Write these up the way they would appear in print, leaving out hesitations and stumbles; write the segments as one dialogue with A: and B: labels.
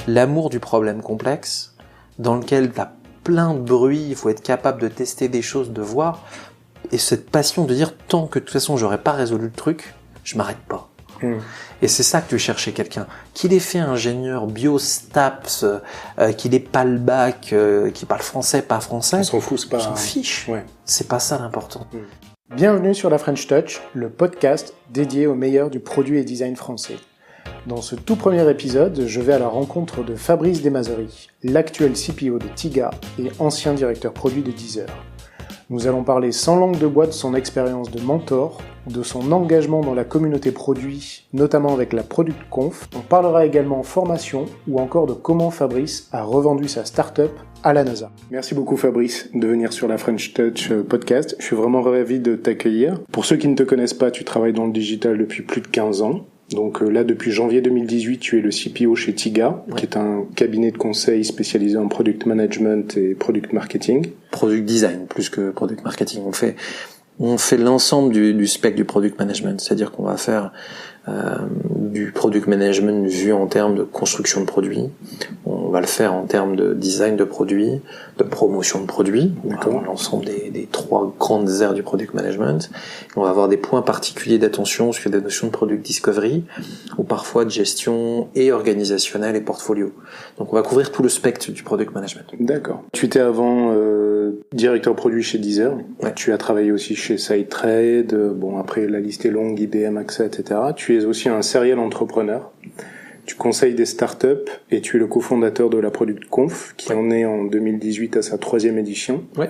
A: l'amour du problème complexe, dans lequel tu as plein de bruit, il faut être capable de tester des choses, de voir, et cette passion de dire, tant que de toute façon j'aurais pas résolu le truc, je m'arrête pas. Et c'est ça que tu cherches chez quelqu'un. Qu'il ait fait ingénieur bio, STAPS, qu'il ait pas le bac, qu'il parle français, pas français.
B: On s'en fout, c'est pas...
A: On s'en fiche.
B: Ouais.
A: C'est pas ça l'important.
B: Bienvenue sur la French Touch, le podcast dédié au meilleur du produit et design français. Dans ce tout premier épisode, je vais à la rencontre de Fabrice Desmazeries, l'actuel CPO de Tiga et ancien directeur produit de Deezer. Nous allons parler sans langue de bois de son expérience de mentor, de son engagement dans la communauté produit, notamment avec la Product Conf. On parlera également formation ou encore de comment Fabrice a revendu sa start-up à la NASA. Merci beaucoup Fabrice de venir sur la French Touch podcast. Je suis vraiment ravi de t'accueillir. Pour ceux qui ne te connaissent pas, tu travailles dans le digital depuis plus de 15 ans. Donc là, depuis janvier 2018, tu es le CPO chez Tiga, qui est un cabinet de conseil spécialisé en product management et product marketing.
A: Product design, plus que product marketing. On fait l'ensemble du spectre du product management, c'est-à-dire qu'on va faire du product management vu en termes de construction de produits, on va le faire en termes de design de produits, de promotion de produits, l'ensemble des trois grandes aires du product management. On va avoir des points particuliers d'attention sur des notions de product discovery ou parfois de gestion et organisationnelle et portfolio. Donc on va couvrir tout le spectre du product management.
B: D'accord. Tu étais avant directeur produit chez Deezer.
A: Ouais.
B: Tu as travaillé aussi chez SideTrade. Bon, après la liste est longue, IBM, AXA, etc. Tu es aussi un serial entrepreneur. Tu conseilles des startups et tu es le cofondateur de la Product Conf, qui en est en 2018 à sa 3e édition.
A: Ouais.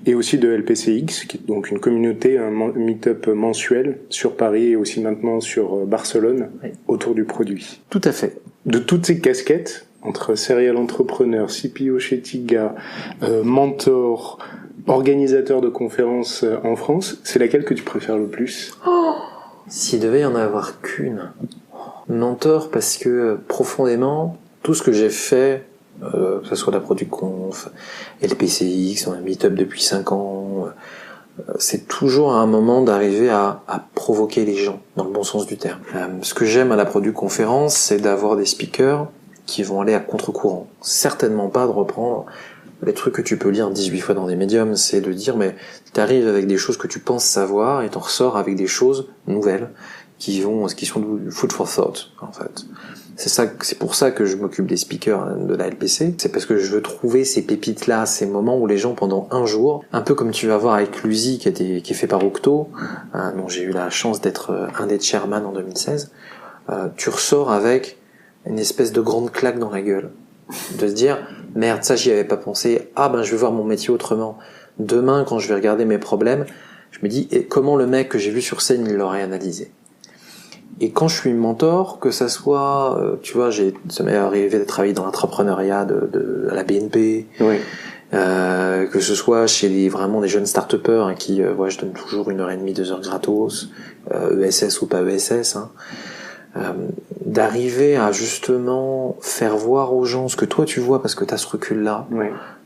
B: Et aussi de LPCX, qui est donc une communauté, un meet-up mensuel sur Paris et aussi maintenant sur Barcelone, autour du produit.
A: Tout à fait.
B: De toutes ces casquettes, entre serial entrepreneur, CPO chez Tiga, mentor, organisateur de conférences en France, c'est laquelle que tu préfères le plus ?
A: S'il devait y en avoir qu'une. Mentor, parce que profondément, tout ce que j'ai fait, que ce soit la Product Conf, LPCX, on a Meetup depuis 5 ans, c'est toujours à un moment d'arriver à provoquer les gens, dans le bon sens du terme. Ce que j'aime à la Product Conférence, c'est d'avoir des speakers qui vont aller à contre-courant. Certainement pas de reprendre les trucs que tu peux lire 18 fois dans des médiums, c'est de dire, mais t'arrives avec des choses que tu penses savoir et t'en ressors avec des choses nouvelles qui sont du food for thought, en fait. C'est pour ça que je m'occupe des speakers de la LPC. C'est parce que je veux trouver ces pépites-là, ces moments où les gens, pendant un jour, un peu comme tu vas voir avec l'USI qui est fait par Octo, dont j'ai eu la chance d'être un des chairman en 2016, tu ressors avec une espèce de grande claque dans la gueule. De se dire, merde, ça j'y avais pas pensé, je vais voir mon métier autrement. Demain, quand je vais regarder mes problèmes, je me dis, comment le mec que j'ai vu sur scène, il l'aurait analysé. Et quand je suis mentor, que ça soit, ça m'est arrivé de travailler dans l'entrepreneuriat à la BNP, que ce soit chez vraiment des jeunes start-upers qui, je donne toujours 1h30, 2 heures gratos, ESS ou pas ESS, d'arriver à justement faire voir aux gens ce que toi tu vois parce que t'as ce recul-là.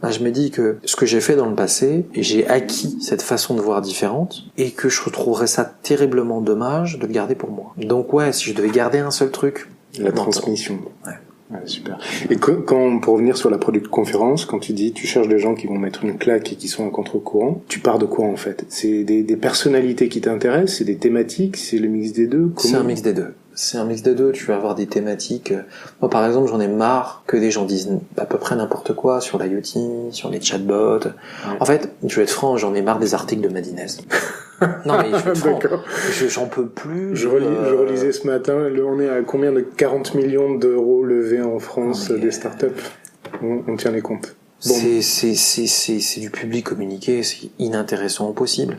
A: Je me dis que ce que j'ai fait dans le passé, et j'ai acquis cette façon de voir différente, et que je retrouverais ça terriblement dommage de le garder pour moi. Donc si je devais garder un seul truc...
B: La transmission. Ouais, super. Et pour revenir sur la Product Conférence, quand tu dis tu cherches des gens qui vont mettre une claque et qui sont à contre-courant, tu pars de quoi en fait ? C'est des personnalités qui t'intéressent, c'est des thématiques, c'est le mix des deux ?
A: C'est un mix des deux. C'est un mix des deux, tu vas avoir des thématiques. Moi, par exemple, j'en ai marre que des gens disent à peu près n'importe quoi sur l'IoT, sur les chatbots. Ouais. En fait, je vais être franc, j'en ai marre des articles de Madines. Non, mais je vais être franc. J'en peux plus. Je
B: relisais ce matin, on est à combien de 40 millions d'euros levés en France des startups ? On tient les comptes. Bon.
A: C'est du public communiqué, c'est inintéressant au possible.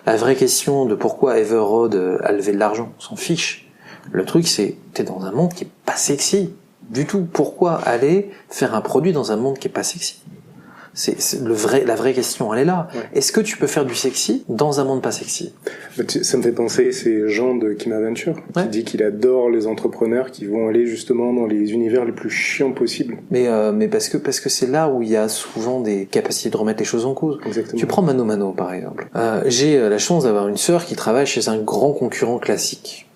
A: La vraie question de pourquoi Everroad a levé de l'argent, on s'en fiche. Le truc, c'est t'es dans un monde qui est pas sexy du tout. Pourquoi aller faire un produit dans un monde qui est pas sexy ? La vraie question, elle est là. Ouais. Est-ce que tu peux faire du sexy dans un monde pas sexy ?
B: Ça me fait penser, c'est Jean de Kimaventure qui dit qu'il adore les entrepreneurs qui vont aller justement dans les univers les plus chiants possibles.
A: Mais parce que c'est là où il y a souvent des capacités de remettre les choses en cause.
B: Exactement.
A: Tu prends Mano par exemple. J'ai la chance d'avoir une sœur qui travaille chez un grand concurrent classique.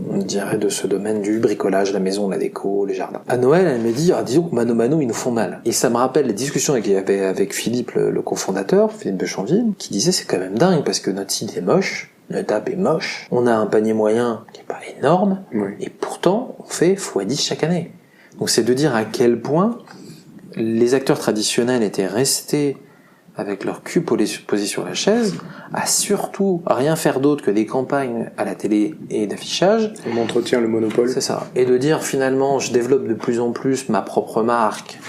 A: on dirait, de ce domaine du bricolage, la maison, la déco, les jardins. À Noël, elle me dit, disons que Mano, ils nous font mal. Et ça me rappelle les discussions qu'il y avait avec Philippe, le cofondateur, Philippe Bechanville, qui disait, c'est quand même dingue, parce que notre site est moche, notre app est moche, on a un panier moyen qui est pas énorme, et pourtant, on fait x10 chaque année. Donc c'est de dire à quel point les acteurs traditionnels étaient restés avec leur cul posé sur la chaise, à surtout rien faire d'autre que des campagnes à la télé et d'affichage.
B: On entretient le monopole.
A: C'est ça. Et de dire finalement, je développe de plus en plus ma propre marque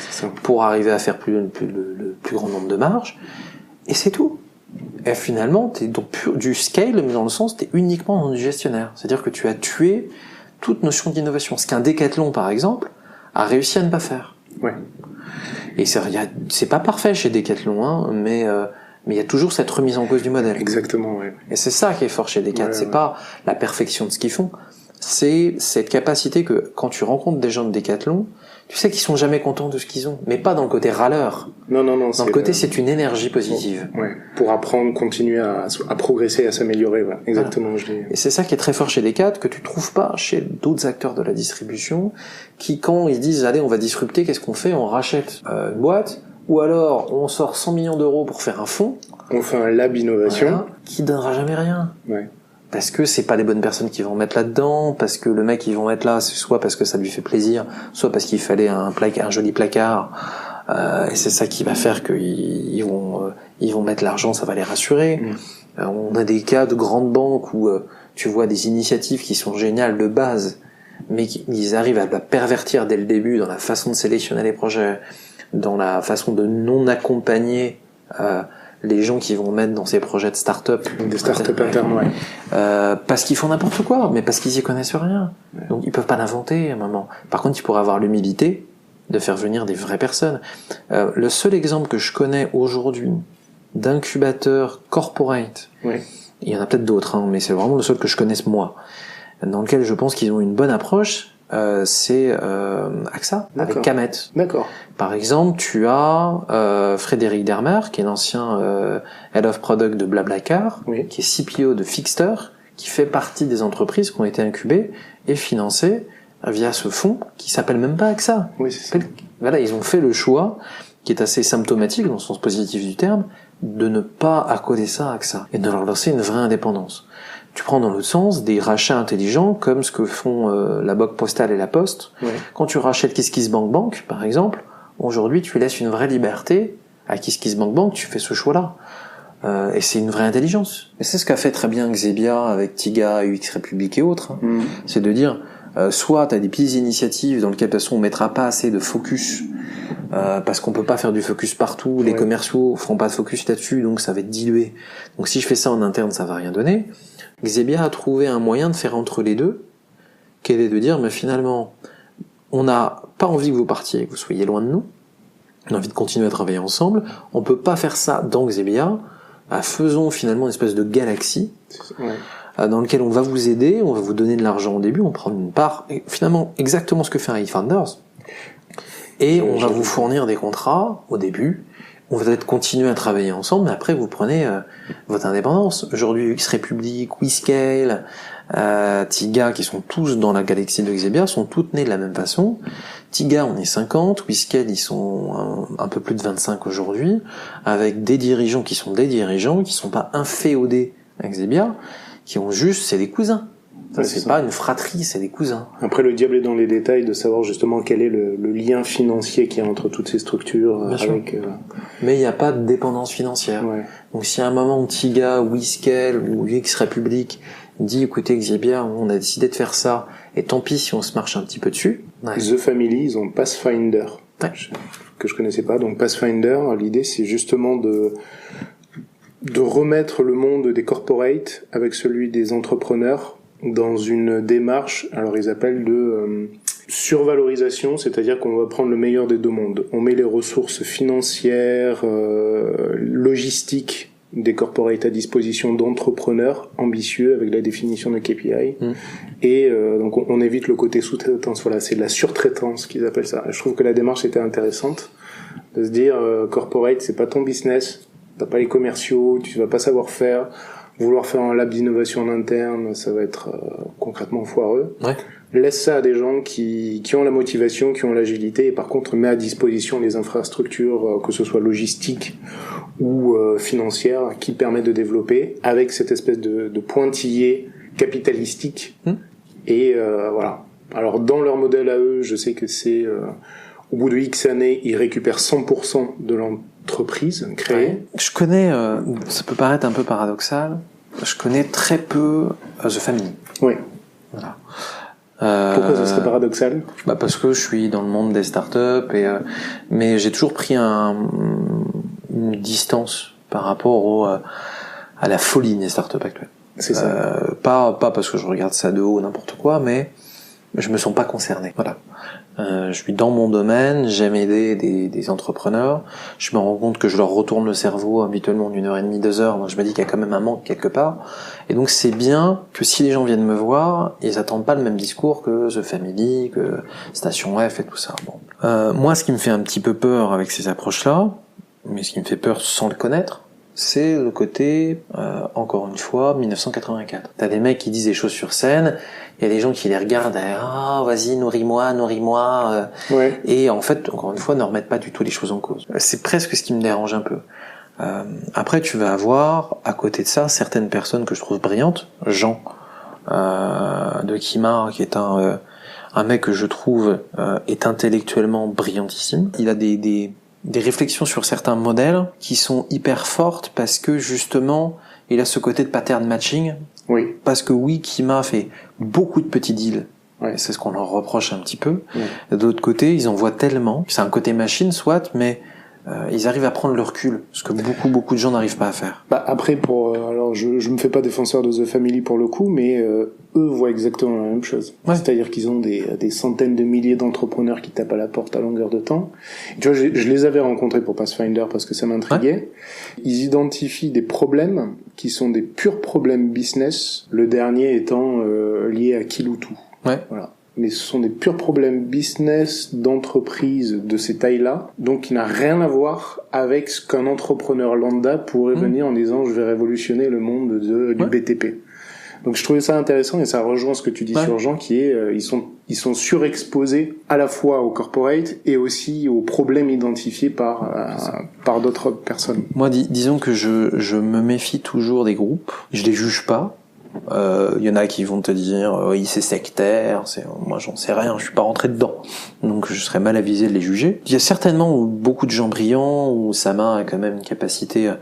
A: pour arriver à faire le plus grand nombre de marges. Et c'est tout. Et finalement, t'es donc du scale, mais dans le sens, t'es uniquement dans du gestionnaire. C'est-à-dire que tu as tué toute notion d'innovation. Ce qu'un Decathlon, par exemple, a réussi à ne pas faire.
B: Ouais.
A: Et c'est pas parfait chez Decathlon, hein, mais il y a toujours cette remise en cause du modèle.
B: Exactement, ouais.
A: Et c'est ça qui est fort chez Decathlon. C'est pas la perfection de ce qu'ils font. C'est cette capacité que, quand tu rencontres des gens de Decathlon, tu sais qu'ils sont jamais contents de ce qu'ils ont. Mais pas dans le côté râleur.
B: Non.
A: Dans le côté, c'est une énergie positive.
B: Ouais. Pour apprendre, continuer à progresser, à s'améliorer, ouais. Exactement,
A: voilà. Et c'est ça qui est très fort chez Decathlon, que tu trouves pas chez d'autres acteurs de la distribution, qui, quand ils disent, allez, on va disrupter, qu'est-ce qu'on fait? On rachète une boîte, ou alors, on sort 100 millions d'euros pour faire un fonds.
B: On fait un lab innovation. Voilà,
A: qui donnera jamais rien.
B: Ouais.
A: Parce que c'est pas les bonnes personnes qui vont mettre là-dedans, parce que le mec qu'ils vont mettre là, c'est soit parce que ça lui fait plaisir, soit parce qu'il fallait un joli placard, et c'est ça qui va faire qu'ils vont mettre l'argent, ça va les rassurer. On a des cas de grandes banques où tu vois des initiatives qui sont géniales de base, mais ils arrivent à la pervertir dès le début dans la façon de sélectionner les projets, dans la façon de non accompagner les gens qui vont mettre dans ces projets de start-up.
B: Des start-up internes, ouais.
A: Parce qu'ils font n'importe quoi, mais parce qu'ils y connaissent rien. Ouais. Donc ils peuvent pas l'inventer à un moment. Par contre, ils pourraient avoir l'humilité de faire venir des vraies personnes. Le seul exemple que je connais aujourd'hui d'incubateur corporate, il y en a peut-être d'autres, hein, mais c'est vraiment le seul que je connaisse moi, dans lequel je pense qu'ils ont une bonne approche, c'est AXA, avec Camet.
B: D'accord.
A: Par exemple, tu as Frédéric Dermer, qui est l'ancien Head of Product de Blablacar, qui est CPO de Fixter, qui fait partie des entreprises qui ont été incubées et financées via ce fonds qui s'appelle même pas AXA.
B: Oui, c'est ça.
A: Voilà, ils ont fait le choix, qui est assez symptomatique dans le sens positif du terme, de ne pas accoder ça à AXA et de leur laisser une vraie indépendance. Tu prends dans l'autre sens des rachats intelligents comme ce que font la Banque Postale et la Poste. Quand tu rachètes KissKissBankBank, par exemple, aujourd'hui tu laisses une vraie liberté à KissKissBankBank, tu fais ce choix-là. Et c'est une vraie intelligence. Et c'est ce qu'a fait très bien Xebia avec Tiga, UX République et autres. C'est de dire, soit tu as des petites initiatives dans lesquelles de toute façon on mettra pas assez de focus, parce qu'on peut pas faire du focus partout, les commerciaux feront pas de focus là-dessus, donc ça va être dilué. Donc si je fais ça en interne, ça va rien donner. Xebia a trouvé un moyen de faire entre les deux, qu'elle est de dire, mais finalement, on n'a pas envie que vous partiez, que vous soyez loin de nous, on a envie de continuer à travailler ensemble, on peut pas faire ça dans Xebia, faisons finalement une espèce de galaxie, dans lequel on va vous aider, on va vous donner de l'argent au début, on prend une part, et finalement exactement ce que fait un eFounders, et on va vous fournir des contrats au début, on va peut-être continuer à travailler ensemble, mais après vous prenez votre indépendance. Aujourd'hui, UX République, WeScale, Tiga, qui sont tous dans la galaxie de Xebia, sont toutes nées de la même façon. Tiga, on est 50, WeScale, ils sont un peu plus de 25 aujourd'hui, avec des dirigeants qui sont pas inféodés à Xebia, qui ont juste, c'est des cousins. C'est pas une fratrie, c'est des cousins.
B: Après, le diable est dans les détails de savoir justement quel est le lien financier qu'il y a entre toutes ces structures.
A: Mais il n'y a pas de dépendance financière. Donc si à un moment Tiga, WeScale ou UX République dit, écoutez Xebia, on a décidé de faire ça, et tant pis si on se marche un petit peu dessus.
B: The Family, ils ont Pathfinder, que je connaissais pas. Donc Pathfinder, l'idée c'est justement de remettre le monde des corporates avec celui des entrepreneurs dans une démarche, alors ils appellent de survalorisation, c'est-à-dire qu'on va prendre le meilleur des deux mondes. On met les ressources financières, logistiques des corporates à disposition d'entrepreneurs ambitieux avec la définition de KPI. Et donc on évite le côté sous-traitance. Voilà, c'est de la surtraitance qu'ils appellent ça. Je trouve que la démarche était intéressante de se dire corporate, c'est pas ton business, t'as pas les commerciaux, tu vas pas savoir faire. vouloir faire un lab d'innovation en interne, ça va être concrètement foireux.
A: Ouais.
B: Laisse ça à des gens qui ont la motivation, qui ont l'agilité, et par contre met à disposition les infrastructures, que ce soit logistiques ou financières, qui permettent de développer avec cette espèce de pointillé capitalistique. Et voilà. Alors dans leur modèle à eux, je sais que c'est au bout de X années, ils récupèrent 100% de l'entreprise créée.
A: Ouais. Je connais, ça peut paraître un peu paradoxal, je connais très peu The Family.
B: Oui.
A: Voilà.
B: Pourquoi ça serait paradoxal ?
A: Parce que je suis dans le monde des startups mais j'ai toujours pris une distance par rapport à la folie des startups actuelles.
B: C'est ça.
A: Pas parce que je regarde ça de haut n'importe quoi, mais je me sens pas concerné. Voilà. Je suis dans mon domaine, j'aime aider des entrepreneurs. Je me rends compte que je leur retourne le cerveau habituellement d'une heure et demie, 2 heures. Donc je me dis qu'il y a quand même un manque quelque part. Et donc c'est bien que si les gens viennent me voir, ils attendent pas le même discours que The Family, que Station F et tout ça. Bon. Moi, ce qui me fait un petit peu peur avec ces approches-là, mais ce qui me fait peur sans le connaître, c'est le côté, encore une fois, 1984. T'as des mecs qui disent des choses sur scène, il y a des gens qui les regardent, vas-y, nourris-moi.
B: Ouais.
A: Et en fait, encore une fois, ne remettent pas du tout les choses en cause. C'est presque ce qui me dérange un peu. Après, tu vas avoir, à côté de ça, certaines personnes que je trouve brillantes. Jean, de Kimar, qui est un mec que je trouve est intellectuellement brillantissime. Il a des réflexions sur certains modèles qui sont hyper fortes parce que justement il a ce côté de pattern matching.
B: Oui.
A: Parce que oui, Kima fait beaucoup de petits deals.
B: Ouais.
A: C'est ce qu'on leur reproche un petit peu.
B: Ouais.
A: De l'autre côté, ils en voient tellement. C'est un côté machine, soit, mais ils arrivent à prendre le recul, ce que beaucoup de gens n'arrivent pas à faire.
B: Après, alors je me fais pas défenseur de The Family pour le coup, mais eux voient exactement la même chose.
A: Ouais.
B: C'est-à-dire qu'ils ont des centaines de milliers d'entrepreneurs qui tapent à la porte à longueur de temps. Tu vois, je les avais rencontrés pour Pathfinder parce que ça m'intriguait. Ouais. Ils identifient des problèmes qui sont des purs problèmes business, le dernier étant lié à Kiloutou.
A: Ouais.
B: Voilà. Mais ce sont des purs problèmes business d'entreprise de ces tailles-là, donc qui n'a rien à voir avec ce qu'un entrepreneur lambda pourrait venir en disant je vais révolutionner le monde du BTP. Donc je trouvais ça intéressant et ça rejoint ce que tu dis sur Jean, qui est ils sont surexposés à la fois au corporate et aussi aux problèmes identifiés par d'autres personnes.
A: Moi, disons que je me méfie toujours des groupes. Je les juge pas. Y en a qui vont te dire oui, c'est sectaire, moi j'en sais rien, je suis pas rentré dedans, donc je serais mal avisé de les juger. Il y a certainement beaucoup de gens brillants où Sama a quand même une capacité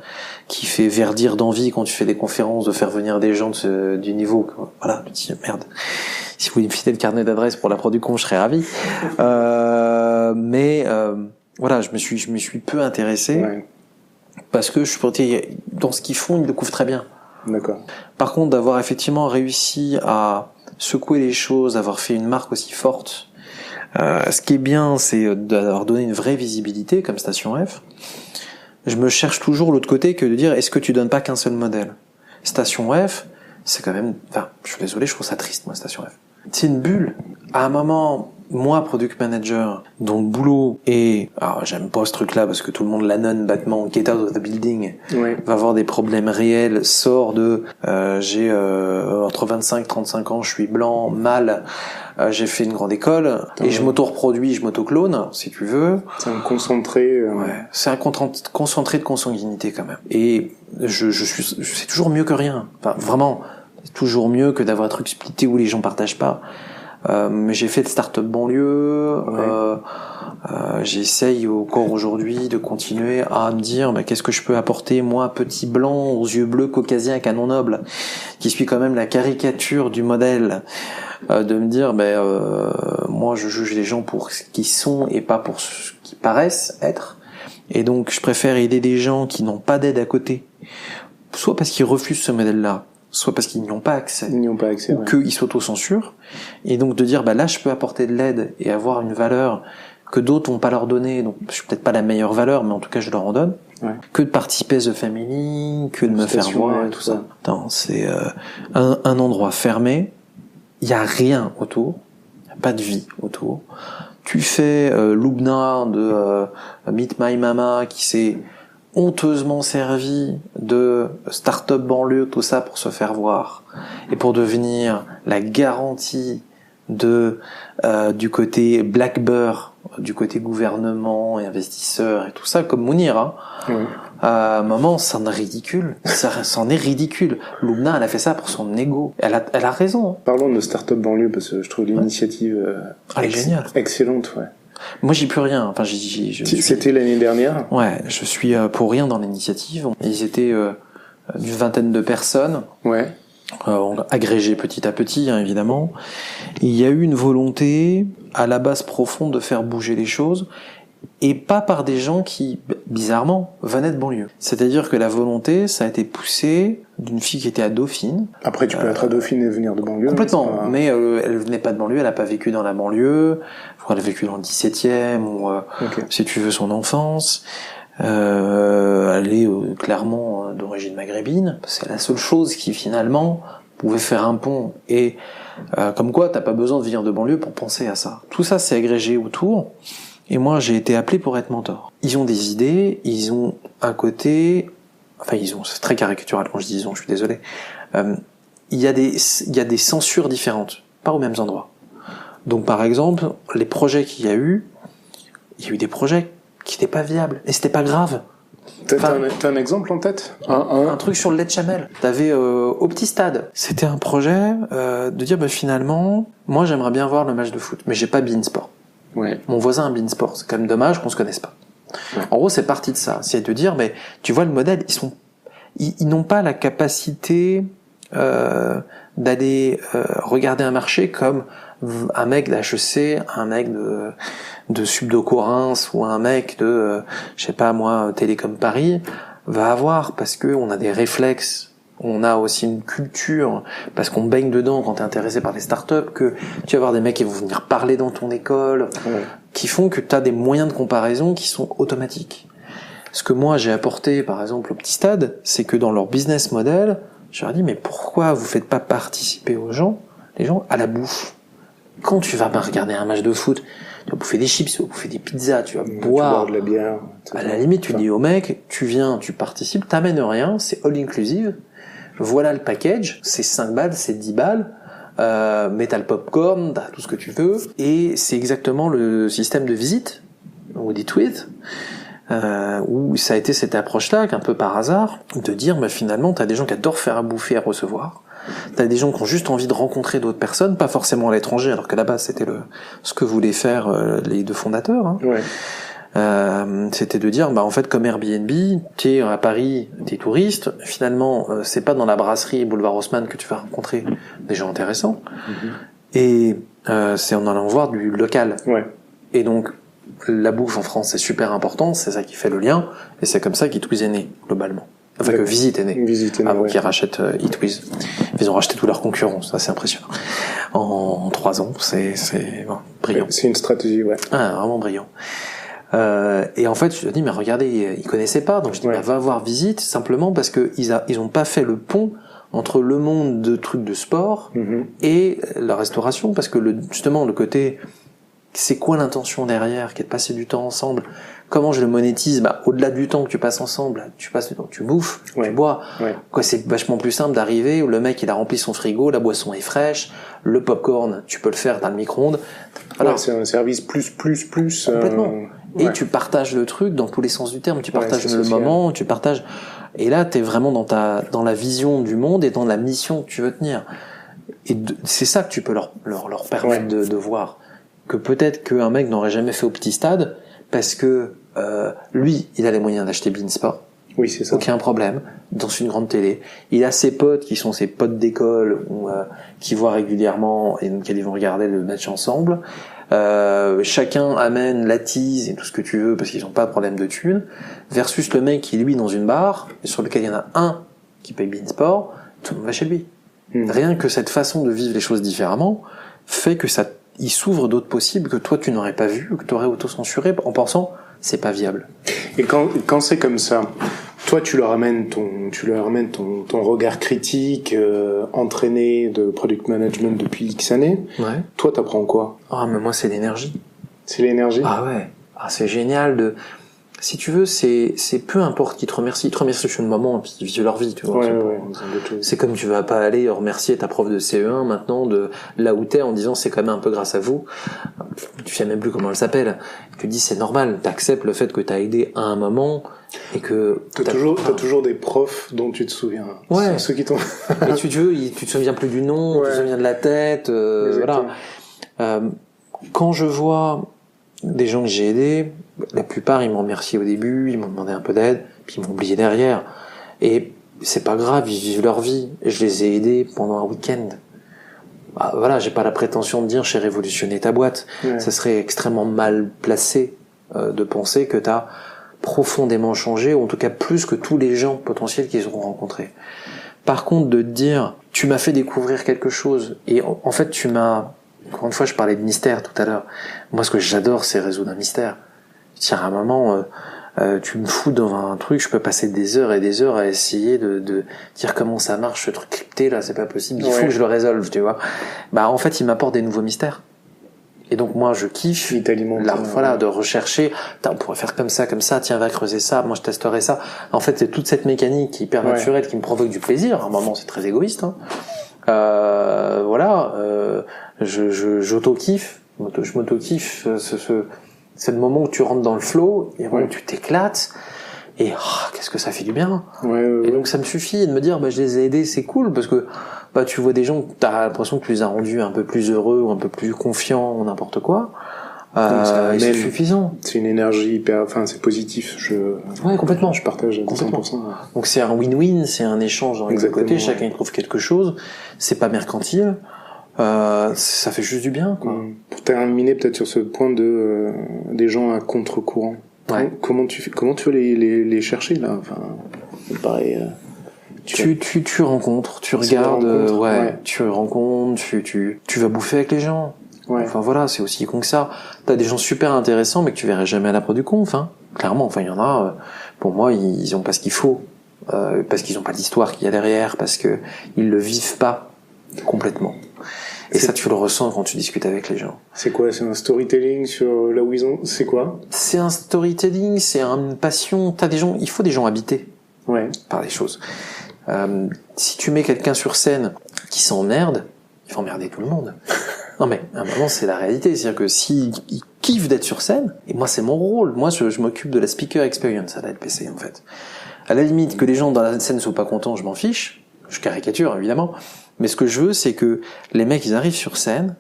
A: qui fait verdir d'envie quand tu fais des conférences de faire venir des gens du niveau, quoi. Voilà, tu te dis merde, si vous me filez le carnet d'adresse pour la Producon, je serais ravi. Mais voilà, je me suis peu intéressé parce que je suis dans ce qu'ils font, ils le couvrent très bien.
B: D'accord.
A: Par contre, d'avoir effectivement réussi à secouer les choses, d'avoir fait une marque aussi forte, ce qui est bien, c'est d'avoir donné une vraie visibilité comme Station F. Je me cherche toujours l'autre côté que de dire est-ce que tu donnes pas qu'un seul modèle. Station F, c'est quand même, enfin, je suis désolé, je trouve ça triste, moi, Station F. C'est une bulle. À un moment, moi, product manager, dont le boulot est, alors j'aime pas ce truc-là parce que tout le monde l'annonce bêtement, get out of the building, va avoir des problèmes réels, sort de, j'ai entre 25 et 35 ans, je suis blanc, mâle, j'ai fait une grande école, et je m'auto-reproduis, je m'auto-clone, si tu veux.
B: C'est un concentré.
A: C'est un concentré de consanguinité quand même. Et c'est toujours mieux que rien. Enfin, vraiment, c'est toujours mieux que d'avoir un truc splitté où les gens partagent pas. Mais j'ai fait de start-up banlieue, j'essaye encore aujourd'hui de continuer à me dire qu'est-ce que je peux apporter, moi, petit blanc aux yeux bleus caucasien canon noble, qui suis quand même la caricature du modèle, de me dire moi je juge les gens pour ce qu'ils sont et pas pour ce qu'ils paraissent être, et donc je préfère aider des gens qui n'ont pas d'aide à côté, soit parce qu'ils refusent ce modèle-là, soit parce qu'ils n'y ont pas accès, ou qu'ils s'auto-censurent, et donc de dire là je peux apporter de l'aide et avoir une valeur que d'autres n'ont pas leur donner, donc je suis peut-être pas la meilleure valeur, mais en tout cas je leur en donne, que de participer à The Family, que de me faire voir et tout ça. Non, c'est un endroit fermé, il y a rien autour, il y a pas de vie autour. Tu fais Lubna de Meet My Mama qui s'est honteusement servi de start-up banlieue, tout ça pour se faire voir et pour devenir la garantie du côté Black Bear, du côté gouvernement et investisseurs et tout ça, comme Mounir, hein.
B: Oui.
A: À un moment, c'en est ridicule. C'en est ridicule. Lubna, elle a fait ça pour son ego. Elle a raison. Hein.
B: Parlons de start-up banlieue parce que je trouve l'initiative
A: elle est géniale.
B: Excellente, ouais.
A: Moi, j'y peux rien. Enfin,
B: C'était l'année dernière.
A: Ouais, je suis pour rien dans l'initiative. Ils étaient une vingtaine de personnes.
B: Ouais.
A: Agrégées petit à petit, hein, évidemment. Il y a eu une volonté, à la base profonde, de faire bouger les choses, et pas par des gens qui, bizarrement, venaient de banlieue. C'est-à-dire que la volonté, ça a été poussé d'une fille qui était à Dauphine.
B: Après, tu peux être à Dauphine et venir de banlieue.
A: Complètement, mais elle venait pas de banlieue, elle a pas vécu dans la banlieue, elle a vécu dans le 17e, ou
B: Okay.
A: si tu veux, son enfance. Elle est clairement d'origine maghrébine. C'est la seule chose qui, finalement, pouvait faire un pont. Et comme quoi, t'as pas besoin de venir de banlieue pour penser à ça. Tout ça, c'est agrégé autour. Et moi, j'ai été appelé pour être mentor. Ils ont des idées, ils ont un côté... Enfin, c'est très caricatural quand je dis ils ont, je suis désolé. Il y a des censures différentes, pas aux mêmes endroits. Donc, par exemple, les projets qu'il y a eu des projets qui n'étaient pas viables. Et c'était pas grave.
B: T'as un exemple en tête?
A: Un truc sur le lait de Chamel. T'avais au petit stade. C'était un projet de dire, finalement, moi j'aimerais bien voir le match de foot, mais j'ai pas Beansport.
B: Ouais.
A: Mon voisin a Beansport. C'est quand même dommage qu'on se connaisse pas. Ouais. En gros, c'est parti de ça. C'est de dire, mais tu vois le modèle, ils n'ont pas la capacité d'aller regarder un marché comme un mec d'HEC, un mec de Subdeco Reims ou un mec de, je sais pas moi, Télécom Paris va avoir, parce que on a des réflexes, on a aussi une culture, parce qu'on baigne dedans quand t'es intéressé par les startups, que tu vas avoir des mecs qui vont venir parler dans ton école, qui font que t'as des moyens de comparaison qui sont automatiques. Ce que moi j'ai apporté, par exemple, au petit stade, c'est que dans leur business model, je leur ai dit, mais pourquoi vous faites pas participer les gens à la bouffe? Quand tu vas regarder un match de foot, tu vas bouffer des chips, tu vas bouffer des pizzas, tu vas boire
B: de la bière.
A: À la limite, tu dis au mec, tu viens, tu participes, t'amènes rien, c'est all inclusive. Voilà le package, c'est 5 balles, c'est 10 balles. Mais t'as le popcorn, t'as tout ce que tu veux. Et c'est exactement le système de visite, ou des tweets, où ça a été cette approche-là, qu'un peu par hasard, de dire, finalement, t'as des gens qui adorent faire à bouffer, à recevoir. T'as des gens qui ont juste envie de rencontrer d'autres personnes, pas forcément à l'étranger, alors qu'à la base c'était ce que voulaient faire les deux fondateurs. Hein.
B: Ouais.
A: C'était de dire, en fait, comme Airbnb, t'es à Paris, t'es touriste, finalement, c'est pas dans la brasserie Boulevard Haussmann que tu vas rencontrer des gens intéressants, et c'est en allant voir du local.
B: Ouais.
A: Et donc, la bouffe en France, c'est super important, c'est ça qui fait le lien, et c'est comme ça qu'Eatwiz est né, globalement. Enfin, que Visite est né. Avant qu'ils rachètent Eatwiz. Ils ont racheté tous leurs concurrents, ça c'est impressionnant. En 3 ans, c'est brillant.
B: C'est une stratégie, ouais.
A: Ah, vraiment brillant. Et en fait, je me dis, mais regardez, ils connaissaient pas, donc je dis, va voir Visite, simplement parce que ils ont pas fait le pont entre le monde de trucs de sport et la restauration, parce que justement, le côté, c'est quoi l'intention derrière, qui est de passer du temps ensemble? Comment je le monétise? Au-delà du temps que tu passes ensemble, tu passes du temps que tu bouffes, tu bois. Ouais. Quoi, c'est vachement plus simple d'arriver où le mec il a rempli son frigo, la boisson est fraîche, le popcorn, tu peux le faire dans le micro-ondes.
B: Voilà. Ouais, c'est un service plus.
A: Complètement. Et tu partages le truc dans tous les sens du terme. Tu partages le moment, tu partages. Et là, t'es vraiment dans la vision du monde et dans la mission que tu veux tenir. Et c'est ça que tu peux leur permettre de voir. Que peut-être qu'un mec n'aurait jamais fait au petit stade parce que lui, il a les moyens d'acheter Beansport.
B: Oui, c'est ça.
A: Aucun problème. Dans une grande télé. Il a ses potes qui sont ses potes d'école ou qui voient régulièrement et donc ils vont regarder le match ensemble. Chacun amène la tease et tout ce que tu veux parce qu'ils n'ont pas de problème de thunes. Versus le mec qui est lui dans une bar et sur lequel il y en a un qui paye Beansport, tout le monde va chez lui. Rien que cette façon de vivre les choses différemment fait que il s'ouvre d'autres possibles que toi tu n'aurais pas vu ou que tu aurais auto-censuré en pensant c'est pas viable.
B: Et quand c'est comme ça, toi tu leur amènes ton regard critique, entraîné de product management depuis X années.
A: Ouais.
B: Toi t'apprends quoi?
A: Ah mais moi c'est l'énergie.
B: C'est l'énergie?
A: Ah ouais. Ah c'est génial si tu veux, c'est peu importe qui te remercie. Ils te remercient sur le moment et puis ils vivent leur vie, tu vois. C'est comme tu vas pas aller remercier ta prof de CE1 maintenant de là où t'es en disant c'est quand même un peu grâce à vous. Tu sais même plus comment elle s'appelle. Tu dis c'est normal, t'acceptes le fait que t'as aidé à un moment et que
B: t'as toujours des profs dont tu te souviens.
A: Ouais.
B: Ceux qui t'ont.
A: Et tu te souviens plus du nom, tu te souviens de la tête, voilà. Quand je vois des gens que j'ai aidés, la plupart ils m'ont remercié au début, ils m'ont demandé un peu d'aide, puis ils m'ont oublié derrière. Et c'est pas grave, ils vivent leur vie. Et je les ai aidés pendant un week-end. Bah, voilà, j'ai pas la prétention de dire j'ai révolutionné ta boîte. Ouais. Ça serait extrêmement mal placé de penser que t'as profondément changé, ou en tout cas plus que tous les gens potentiels qu'ils auront rencontrés. Par contre, de te dire tu m'as fait découvrir quelque chose, et en fait tu m'as... Encore une fois, je parlais de mystère tout à l'heure. Moi, ce que j'adore, c'est résoudre un mystère. Tiens, à un moment, tu me fous dans un truc, je peux passer des heures et des heures à essayer de dire comment ça marche, ce truc crypté, là, c'est pas possible, il faut que je le résolve, tu vois. Bah, en fait, il m'apporte des nouveaux mystères. Et donc, moi, je kiffe, de rechercher, on pourrait faire comme ça, tiens, va creuser ça, moi, je testerai ça. En fait, c'est toute cette mécanique hyper naturelle qui me provoque du plaisir. À un moment, c'est très égoïste, hein. J'auto-kiffe, je m'auto-kiffe c'est le moment où tu rentres dans le flow et où tu t'éclates et qu'est-ce que ça fait du bien. Et donc ça me suffit de me dire je les ai aidés, c'est cool parce que tu vois des gens, t'as l'impression que tu les as rendus un peu plus heureux ou un peu plus confiants ou n'importe quoi. C'est suffisant.
B: C'est une énergie hyper, c'est positif.
A: Complètement.
B: Je partage à 100%.
A: Donc c'est un win-win, c'est un échange dans les deux côtés. Chacun y trouve quelque chose. C'est pas mercantile. Ça fait juste du bien, quoi.
B: Pour terminer peut-être sur ce point des gens à contre-courant. Comment tu veux les chercher là? Pareil.
A: Tu rencontres, tu regardes, tu rencontres, tu vas bouffer avec les gens. Enfin voilà, c'est aussi con que ça. T'as des gens super intéressants, mais que tu verrais jamais à l'après du conf, hein. Clairement, il y en a. Pour moi, ils ont pas ce qu'il faut, parce qu'ils ont pas l'histoire qu'il y a derrière, parce que ils le vivent pas complètement. Et ça, tu le ressens quand tu discutes avec les gens.
B: C'est quoi? C'est un storytelling sur là où ils ont... C'est quoi?
A: C'est un storytelling, c'est une passion. Il faut des gens habités par les choses. Si tu mets quelqu'un sur scène qui s'emmerde, il faut emmerder tout le monde. Non mais, à un moment, c'est la réalité. C'est-à-dire que s'il kiffe d'être sur scène, et moi, c'est mon rôle. Moi, je m'occupe de la speaker experience à la LPC, en fait. À la limite, que les gens dans la scène soient pas contents, je m'en fiche. Je caricature, évidemment. Mais ce que je veux, c'est que les mecs, ils arrivent sur scène,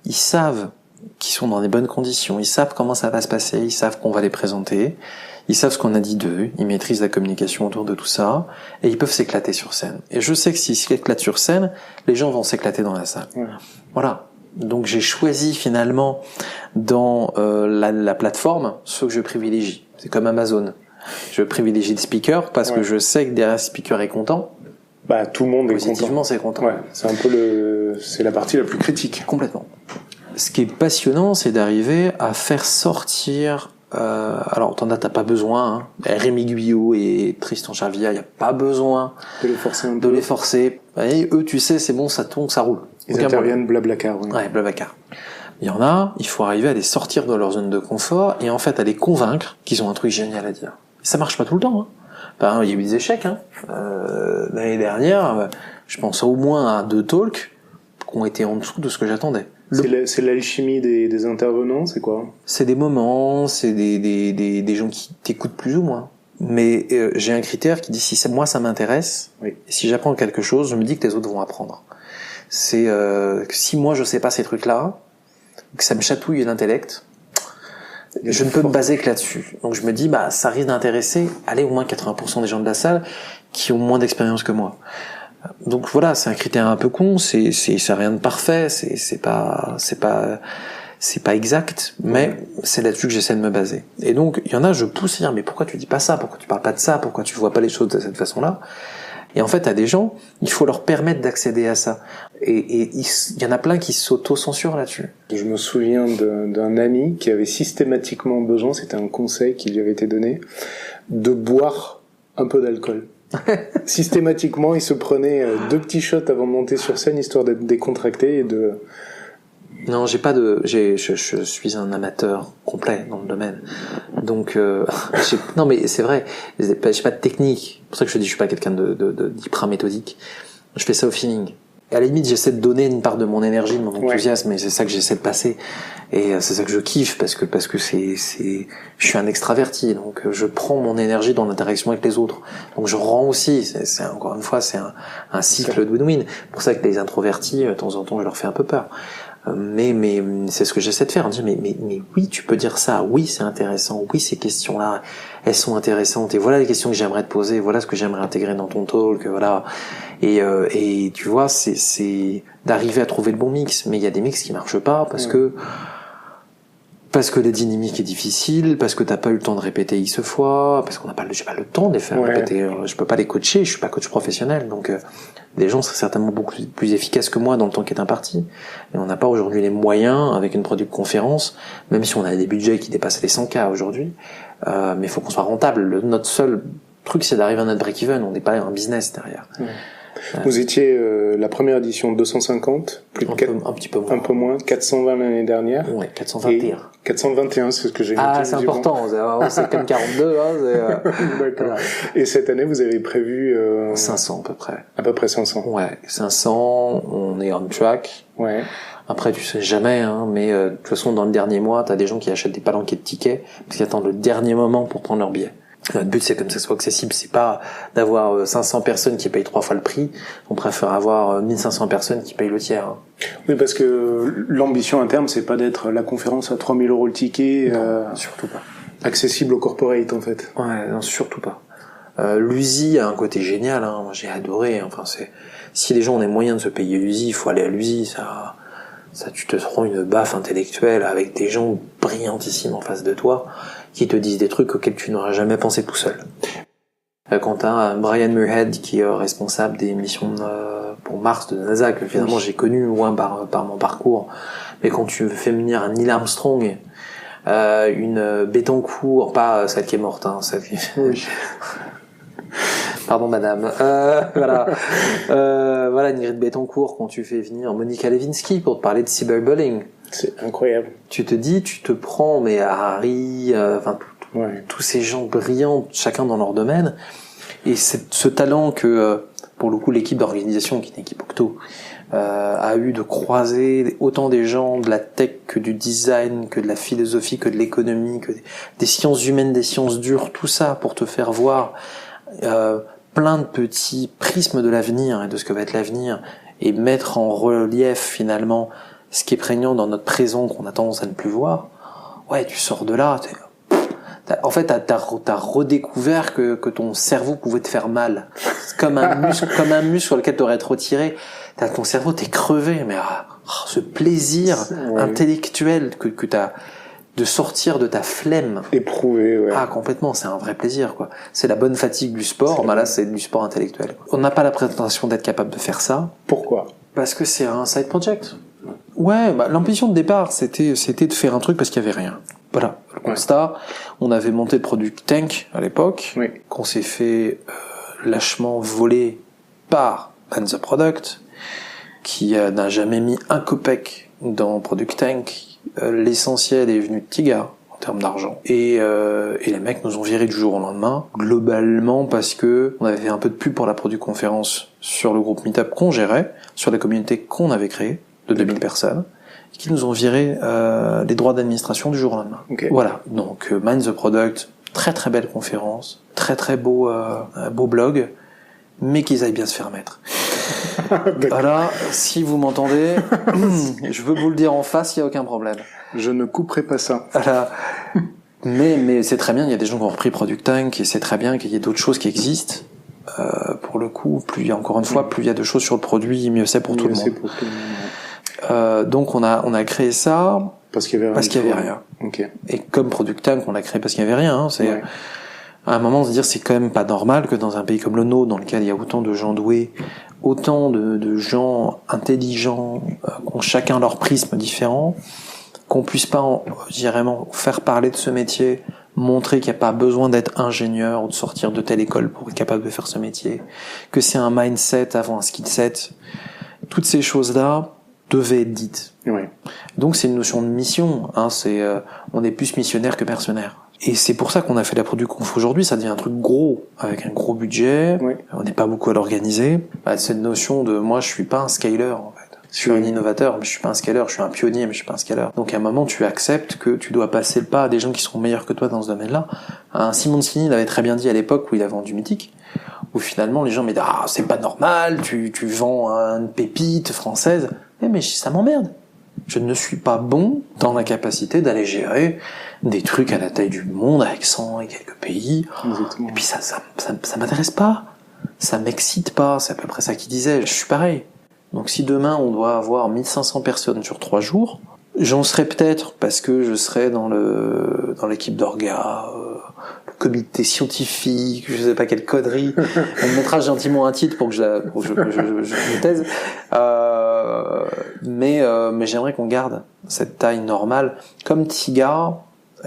A: ils savent qu'ils sont dans des bonnes conditions, ils savent comment ça va se passer, ils savent qu'on va les présenter, ils savent ce qu'on a dit d'eux, ils maîtrisent la communication autour de tout ça, et ils peuvent s'éclater sur scène. Et je sais que s'ils s'éclatent sur scène, les gens vont s'éclater dans la salle. Voilà. Donc j'ai choisi finalement dans la plateforme ce que je privilégie. C'est comme Amazon. Je privilégie le speaker parce que je sais que derrière le speaker est content.
B: Tout le monde est content.
A: Positivement, c'est content.
B: C'est un peu c'est la partie la plus critique.
A: Complètement. Ce qui est passionnant, c'est d'arriver à faire sortir, alors t'as pas besoin, hein. Rémi Guyot et Tristan Charvilla, y a pas besoin
B: de les forcer un peu.
A: De les forcer. Et eux, tu sais, c'est bon, ça tourne, ça roule.
B: Ils interviennent Blablacar.
A: Ouais, Blablacar. Il y en a, il faut arriver à les sortir de leur zone de confort et en fait à les convaincre qu'ils ont un truc génial à dire. Et ça marche pas tout le temps, hein. Il y a eu des échecs, hein. L'année dernière, je pense au moins à 2 talks qui ont été en dessous de ce que j'attendais.
B: C'est l'alchimie des intervenants, c'est quoi?
A: C'est des moments, c'est des gens qui t'écoutent plus ou moins. Mais j'ai un critère qui dit si moi ça m'intéresse, et si j'apprends quelque chose, je me dis que les autres vont apprendre. C'est que si moi je sais pas ces trucs-là, que ça me chatouille l'intellect, je ne peux me baser que là-dessus. Donc je me dis ça risque d'intéresser au moins 80% des gens de la salle qui ont moins d'expérience que moi. Donc voilà, c'est un critère un peu con, c'est rien de parfait, c'est pas exact, mais c'est là-dessus que j'essaie de me baser. Et donc il y en a, je pousse à dire mais pourquoi tu dis pas ça, pourquoi tu parles pas de ça, pourquoi tu vois pas les choses de cette façon-là? Et en fait, à des gens, il faut leur permettre d'accéder à ça. Et il y en a plein qui s'auto-censurent là-dessus.
B: Je me souviens d'un ami qui avait systématiquement besoin, c'était un conseil qui lui avait été donné, de boire un peu d'alcool. Systématiquement, il se prenait 2 petits shots avant de monter sur scène, histoire d'être décontracté et
A: Non, je suis un amateur complet dans le domaine. Donc, non, mais c'est vrai, j'ai pas de technique. C'est pour ça que je dis, je suis pas quelqu'un d'hyper méthodique. Je fais ça au feeling. Et à la limite, j'essaie de donner une part de mon énergie, de mon enthousiasme, et c'est ça que j'essaie de passer. Et c'est ça que je kiffe, parce que je suis un extraverti, donc je prends mon énergie dans l'interaction avec les autres. Donc je rends aussi, c'est encore une fois, c'est un cycle de win-win. C'est pour ça que les introvertis, de temps en temps, je leur fais un peu peur. Mais c'est ce que j'essaie de faire. Dire, mais oui, tu peux dire ça. Oui, c'est intéressant. Oui, ces questions-là, elles sont intéressantes. Et voilà les questions que j'aimerais te poser. Voilà ce que j'aimerais intégrer dans ton talk. Voilà. Et tu vois, c'est d'arriver à trouver le bon mix. Mais il y a des mix qui marchent pas parce que la dynamique est difficile, parce que t'as pas eu le temps de répéter X fois, parce qu'on j'ai pas le temps de les faire répéter. Je peux pas les coacher. Je suis pas coach professionnel. Donc, des gens seraient certainement beaucoup plus efficaces que moi dans le temps qui est imparti. Et on n'a pas aujourd'hui les moyens, avec une product conférence, même si on a des budgets qui dépassent les 100K aujourd'hui, mais il faut qu'on soit rentable. Notre seul truc, c'est d'arriver à notre break-even. On n'est pas un business derrière.
B: Vous étiez la première édition 250, plus de
A: un petit peu moins.
B: Un peu moins, 420 l'année dernière.
A: Ouais, 421.
B: 421, c'est ce que j'ai noté.
A: Ah, c'est important. C'est comme 42.
B: D'accord. Voilà. Et cette année, vous avez prévu
A: 500 à peu près.
B: À peu près 500.
A: Ouais, 500. On est on track.
B: Ouais.
A: Après, tu sais jamais, mais de toute façon, dans le dernier mois, t'as des gens qui achètent des palanquets de tickets parce qu'ils attendent le dernier moment pour prendre leur billet. Notre but, c'est comme ça soit accessible. C'est pas d'avoir 500 personnes qui payent 3 fois le prix. On préfère avoir 1500 personnes qui payent le tiers.
B: Oui, parce que l'ambition à terme, c'est pas d'être la conférence à 3000 € le ticket.
A: Non, surtout pas.
B: Accessible au corporate, en fait.
A: Ouais, non, surtout pas. L'USI a un côté génial, Moi, j'ai adoré. Enfin, si les gens ont les moyens de se payer l'USI, il faut aller à l'USI. Ça, tu te prends une baffe intellectuelle avec des gens brillantissimes en face de toi, qui te disent des trucs auxquels tu n'aurais jamais pensé tout seul. Quand t'as Brian Muirhead qui est responsable des missions pour Mars de NASA, que finalement j'ai connu moins par mon parcours, mais quand tu fais venir un Neil Armstrong, une Bettencourt, pas celle qui est morte, celle qui... Oui. Pardon madame. Voilà, Ingrid Bettencourt, quand tu fais venir Monica Lewinsky pour te parler de cyberbullying.
B: C'est incroyable.
A: Tu te prends, mais à Harry, tous ces gens brillants, chacun dans leur domaine, et ce talent que, pour le coup, l'équipe d'organisation, qui est une équipe Octo, a eu de croiser autant des gens de la tech que du design, que de la philosophie, que de l'économie, que des sciences humaines, des sciences dures, tout ça pour te faire voir plein de petits prismes de l'avenir et de ce que va être l'avenir, et mettre en relief finalement ce qui est prégnant dans notre présent qu'on a tendance à ne plus voir. Ouais, tu sors de là, en fait t'as redécouvert que ton cerveau pouvait te faire mal. C'est comme un muscle sur lequel t'aurais été retiré. Ton cerveau, t'es crevé, mais ce plaisir intellectuel que t'as de sortir de ta flemme.
B: Éprouvé, ouais.
A: Complètement, c'est un vrai plaisir, quoi. C'est la bonne fatigue du sport, là, c'est du sport intellectuel. On n'a pas la prétention d'être capable de faire ça.
B: Pourquoi?
A: Parce que c'est un side project. Ouais, l'ambition de départ, c'était de faire un truc parce qu'il y avait rien. Voilà, le constat. On avait monté le Product Tank à l'époque, qu'on s'est fait lâchement voler par Man the Product, qui n'a jamais mis un copec dans Product Tank. L'essentiel est venu de Tiga en termes d'argent, et les mecs nous ont virés du jour au lendemain, globalement parce que on avait fait un peu de pub pour la product conférence sur le groupe Meetup qu'on gérait, sur la communauté qu'on avait créée de 2000 personnes, et qui nous ont viré les droits d'administration du jour au lendemain. Voilà, donc Mind the Product, très très belle conférence, très très beau blog, mais qu'ils aillent bien se faire mettre. Voilà, si vous m'entendez, je veux vous le dire en face, il n'y a aucun problème.
B: Je ne couperai pas ça.
A: Voilà. Mais c'est très bien, il y a des gens qui ont repris Product Tank, et c'est très bien qu'il y ait d'autres choses qui existent. Pour le coup, plus il y a de choses sur le produit, mieux c'est pour tout le monde. Donc on a créé ça
B: parce qu'il y avait rien.
A: Okay. Et comme Product Tank, on l'a créé parce qu'il y avait rien. À un moment, se dire c'est quand même pas normal que dans un pays comme le nôtre, dans lequel il y a autant de gens doués, autant de gens intelligents, qui ont chacun leur prisme différent, qu'on puisse pas, faire parler de ce métier, montrer qu'il n'y a pas besoin d'être ingénieur ou de sortir de telle école pour être capable de faire ce métier, que c'est un mindset avant un skill set. Toutes ces choses-là, devait être dite.
B: Ouais.
A: Donc c'est une notion de mission, hein, on est plus missionnaire que mercenaire. Et c'est pour ça qu'on a fait la Produit Conf aujourd'hui, ça devient un truc gros, avec un gros budget, on n'est pas beaucoup à l'organiser. Cette notion de moi je suis pas un scaler en fait. Je suis un innovateur, mais je suis pas un scaler, je suis un pionnier, mais je suis pas un scaler. Donc à un moment tu acceptes que tu dois passer le pas à des gens qui seront meilleurs que toi dans ce domaine-là. Simoncini l'avait très bien dit à l'époque où il a vendu Mythique, où finalement les gens me disent ah c'est pas normal, tu vends une pépite française. Mais ça m'emmerde. Je ne suis pas bon dans la capacité d'aller gérer des trucs à la taille du monde avec 100 et quelques pays.
B: Exactement.
A: Et puis ça m'intéresse pas. Ça m'excite pas. C'est à peu près ça qu'il disait. Je suis pareil. Donc si demain on doit avoir 1500 personnes sur 3 jours, j'en serai peut-être parce que je serai dans l'équipe d'orga, le comité scientifique, je sais pas quelle connerie. On me mettra gentiment un titre pour que je me taise. Mais j'aimerais qu'on garde cette taille normale. Comme Tiga,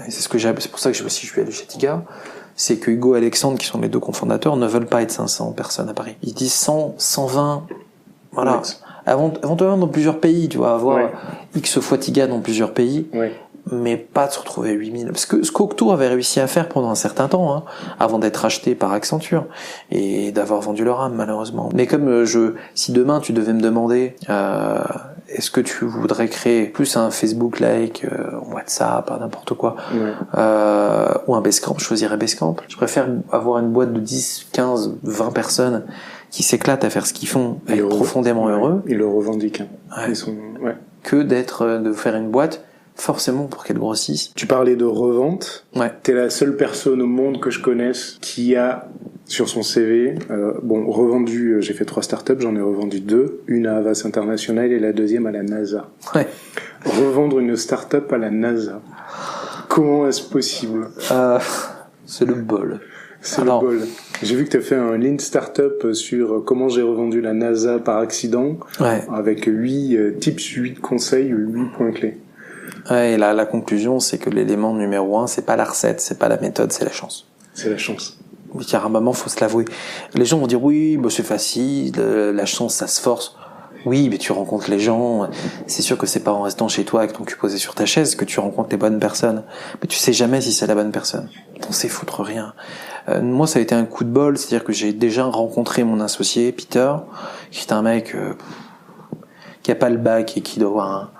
A: c'est pour ça que je suis allé chez Tiga, c'est que Hugo et Alexandre, qui sont les deux cofondateurs, ne veulent pas être 500 personnes à Paris. Ils disent 100, 120, voilà. Éventuellement dans plusieurs pays, tu vois, avoir X fois Tiga dans plusieurs pays. Ouais. Mais pas de se retrouver à 8000. Parce que ce qu'Octo avait réussi à faire pendant un certain temps, hein, avant d'être acheté par Accenture, et d'avoir vendu leur âme, malheureusement. Mais comme si demain tu devais me demander, est-ce que tu voudrais créer plus un Facebook-like, WhatsApp, n'importe quoi, ou un Basecamp, je choisirais Basecamp. Je préfère avoir une boîte de 10, 15, 20 personnes qui s'éclatent à faire ce qu'ils font, et être profondément heureux.
B: Ils le revendiquent. Hein.
A: Que de faire une boîte forcément pour qu'elle grossisse.
B: Tu parlais de revente. Ouais. T'es la seule personne au monde que je connaisse qui a sur son CV, revendu, j'ai fait 3 startups, j'en ai revendu 2, une à Havas International et la deuxième à la NASA. Ouais. Revendre une startup à la NASA. Comment est-ce possible?
A: C'est le bol.
B: C'est le bol. J'ai vu que tu as fait un Lean Startup sur comment j'ai revendu la NASA par accident, avec 8 tips, 8 conseils, 8 points clés.
A: Ouais, et la conclusion, c'est que l'élément numéro 1, c'est pas la recette, c'est pas la méthode, c'est la chance.
B: C'est la chance.
A: Oui, car à un moment, faut se l'avouer. Les gens vont dire, oui, c'est facile, la chance, ça se force. Oui, mais tu rencontres les gens. C'est sûr que c'est pas en restant chez toi avec ton cul posé sur ta chaise que tu rencontres les bonnes personnes. Mais tu sais jamais si c'est la bonne personne. T'en sais foutre rien. Moi, ça a été un coup de bol, c'est-à-dire que j'ai déjà rencontré mon associé, Peter, qui est un mec qui a pas le bac et qui doit avoir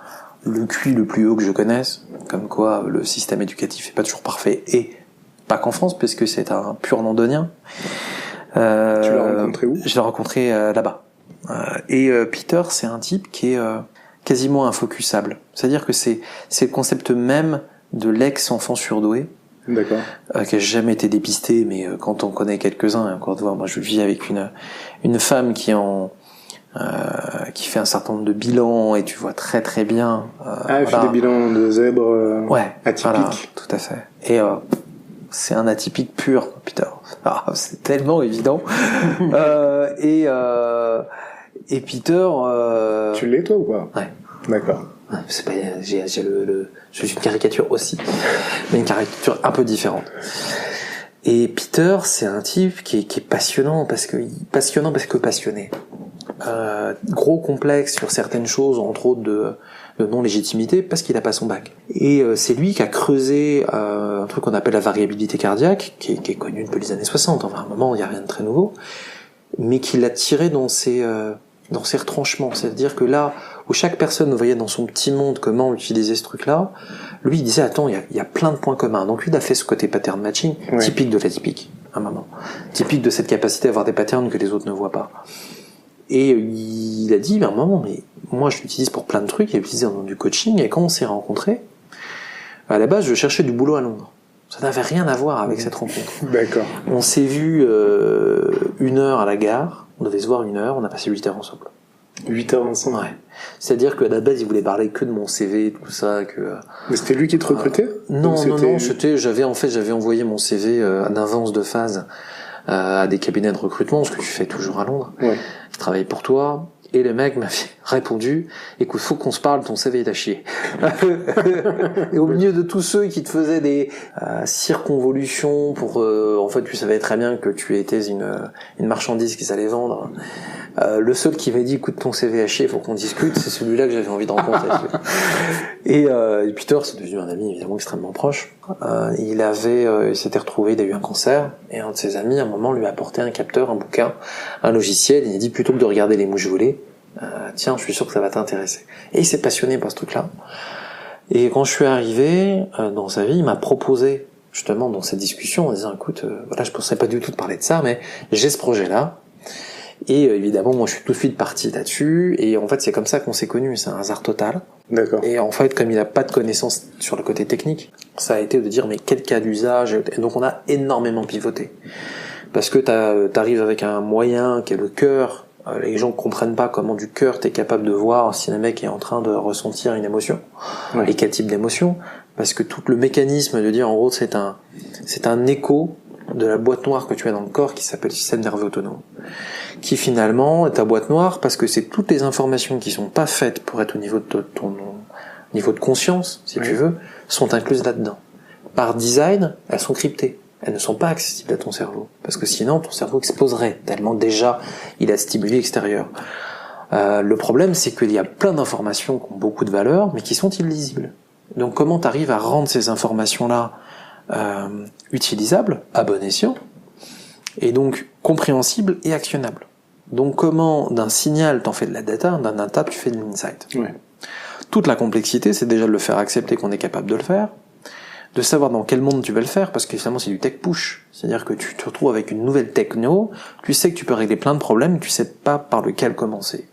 A: le QI le plus haut que je connaisse. Comme quoi, le système éducatif est pas toujours parfait, et pas qu'en France, parce que c'est un pur londonien.
B: Tu l'as rencontré où?
A: Je l'ai rencontré là-bas. Et Peter, c'est un type qui est quasiment infocusable. C'est-à-dire que c'est le concept même de l'ex-enfant surdoué.
B: D'accord.
A: Qui a jamais été dépisté, mais quand on connaît quelques-uns, et encore de voir, moi je vis avec une femme qui fait un certain nombre de bilans, et tu vois très très bien.
B: Elle fait des bilans de zèbres atypiques.
A: Voilà, tout à fait. Et c'est un atypique pur, Peter. C'est tellement évident. Et Peter.
B: Tu l'es toi ou pas?
A: Ouais.
B: D'accord.
A: C'est pas, je suis une caricature aussi, mais une caricature un peu différente. Et Peter, c'est un type qui est passionnant parce que passionné. Gros complexe sur certaines choses, entre autres de non-légitimité, parce qu'il a pas son bac. Et c'est lui qui a creusé un truc qu'on appelle la variabilité cardiaque, qui est connu depuis les années 60. Enfin, à un moment, il n'y a rien de très nouveau, mais qui l'a tiré dans ses retranchements. C'est-à-dire que là où chaque personne voyait dans son petit monde comment utiliser ce truc-là, lui il disait attends, il y a plein de points communs. Donc lui il a fait ce côté pattern matching, typique de l'atypique, à un moment. Typique de cette capacité à avoir des patterns que les autres ne voient pas. Et il a dit, à un moment, mais moi je l'utilise pour plein de trucs, il a utilisé dans du coaching, et quand on s'est rencontrés, à la base je cherchais du boulot à Londres. Ça n'avait rien à voir avec cette rencontre.
B: D'accord.
A: On s'est vu 1 heure à la gare, on devait se voir 1 heure, on a passé 8 heures ensemble.
B: 8 heures ensemble?
A: Ouais. C'est-à-dire qu'à la base, il voulait parler que de mon CV, tout ça, que...
B: Mais c'était lui qui te recrutait?
A: Non, j'avais envoyé mon CV en avance de phase à des cabinets de recrutement, ce que tu fais toujours à Londres. Ouais. Je travaillais pour toi, et le mec m'avait répondu « Écoute, faut qu'on se parle, ton CV est à chier. » Et au milieu de tous ceux qui te faisaient des circonvolutions pour... en fait, tu savais très bien que tu étais une marchandise qu'ils allaient vendre. Le seul qui m'a dit « Écoute, ton CV est à chier, faut qu'on discute », c'est celui-là que j'avais envie de rencontrer. Et Peter, c'est devenu un ami évidemment extrêmement proche. Il s'était retrouvé, il a eu un cancer, et un de ses amis, à un moment, lui a apporté un capteur, un bouquin, un logiciel. Il a dit, plutôt que de regarder les mouches voler, tiens, je suis sûr que ça va t'intéresser. Et il s'est passionné par ce truc-là. Et quand je suis arrivé dans sa vie, il m'a proposé, justement, dans cette discussion, en disant, écoute, voilà, je pensais pas du tout de parler de ça, mais j'ai ce projet-là. Et évidemment, moi, je suis tout de suite parti là-dessus. Et en fait, c'est comme ça qu'on s'est connus. C'est un hasard total.
B: D'accord.
A: Et en fait, comme il n'a pas de connaissances sur le côté technique, ça a été de dire, mais quel cas d'usage. Et donc, on a énormément pivoté. Parce que t'arrives avec un moyen qui est le cœur. Les gens comprennent pas comment du cœur t'es capable de voir si le mec est en train de ressentir une émotion. Ouais. Et quel type d'émotion. Parce que tout le mécanisme de dire, en gros, c'est un écho de la boîte noire que tu as dans le corps qui s'appelle le système nerveux autonome. Qui finalement est ta boîte noire parce que c'est toutes les informations qui sont pas faites pour être au niveau de ton niveau de conscience, si tu veux, sont incluses là-dedans. Par design, elles sont cryptées. Elles ne sont pas accessibles à ton cerveau. Parce que sinon, ton cerveau exploserait, tellement déjà il a stimulé extérieur. Le problème, c'est qu'il y a plein d'informations qui ont beaucoup de valeur, mais qui sont illisibles. Donc comment t'arrives à rendre ces informations-là utilisables, à bon escient, et donc compréhensibles et actionnables. Donc comment d'un signal t'en fais de la data, d'un data tu fais de l'insight. Ouais. Toute la complexité, c'est déjà de le faire accepter qu'on est capable de le faire, de savoir dans quel monde tu veux le faire, parce que finalement c'est du tech push, c'est-à-dire que tu te retrouves avec une nouvelle techno, tu sais que tu peux régler plein de problèmes, tu sais pas par lequel commencer.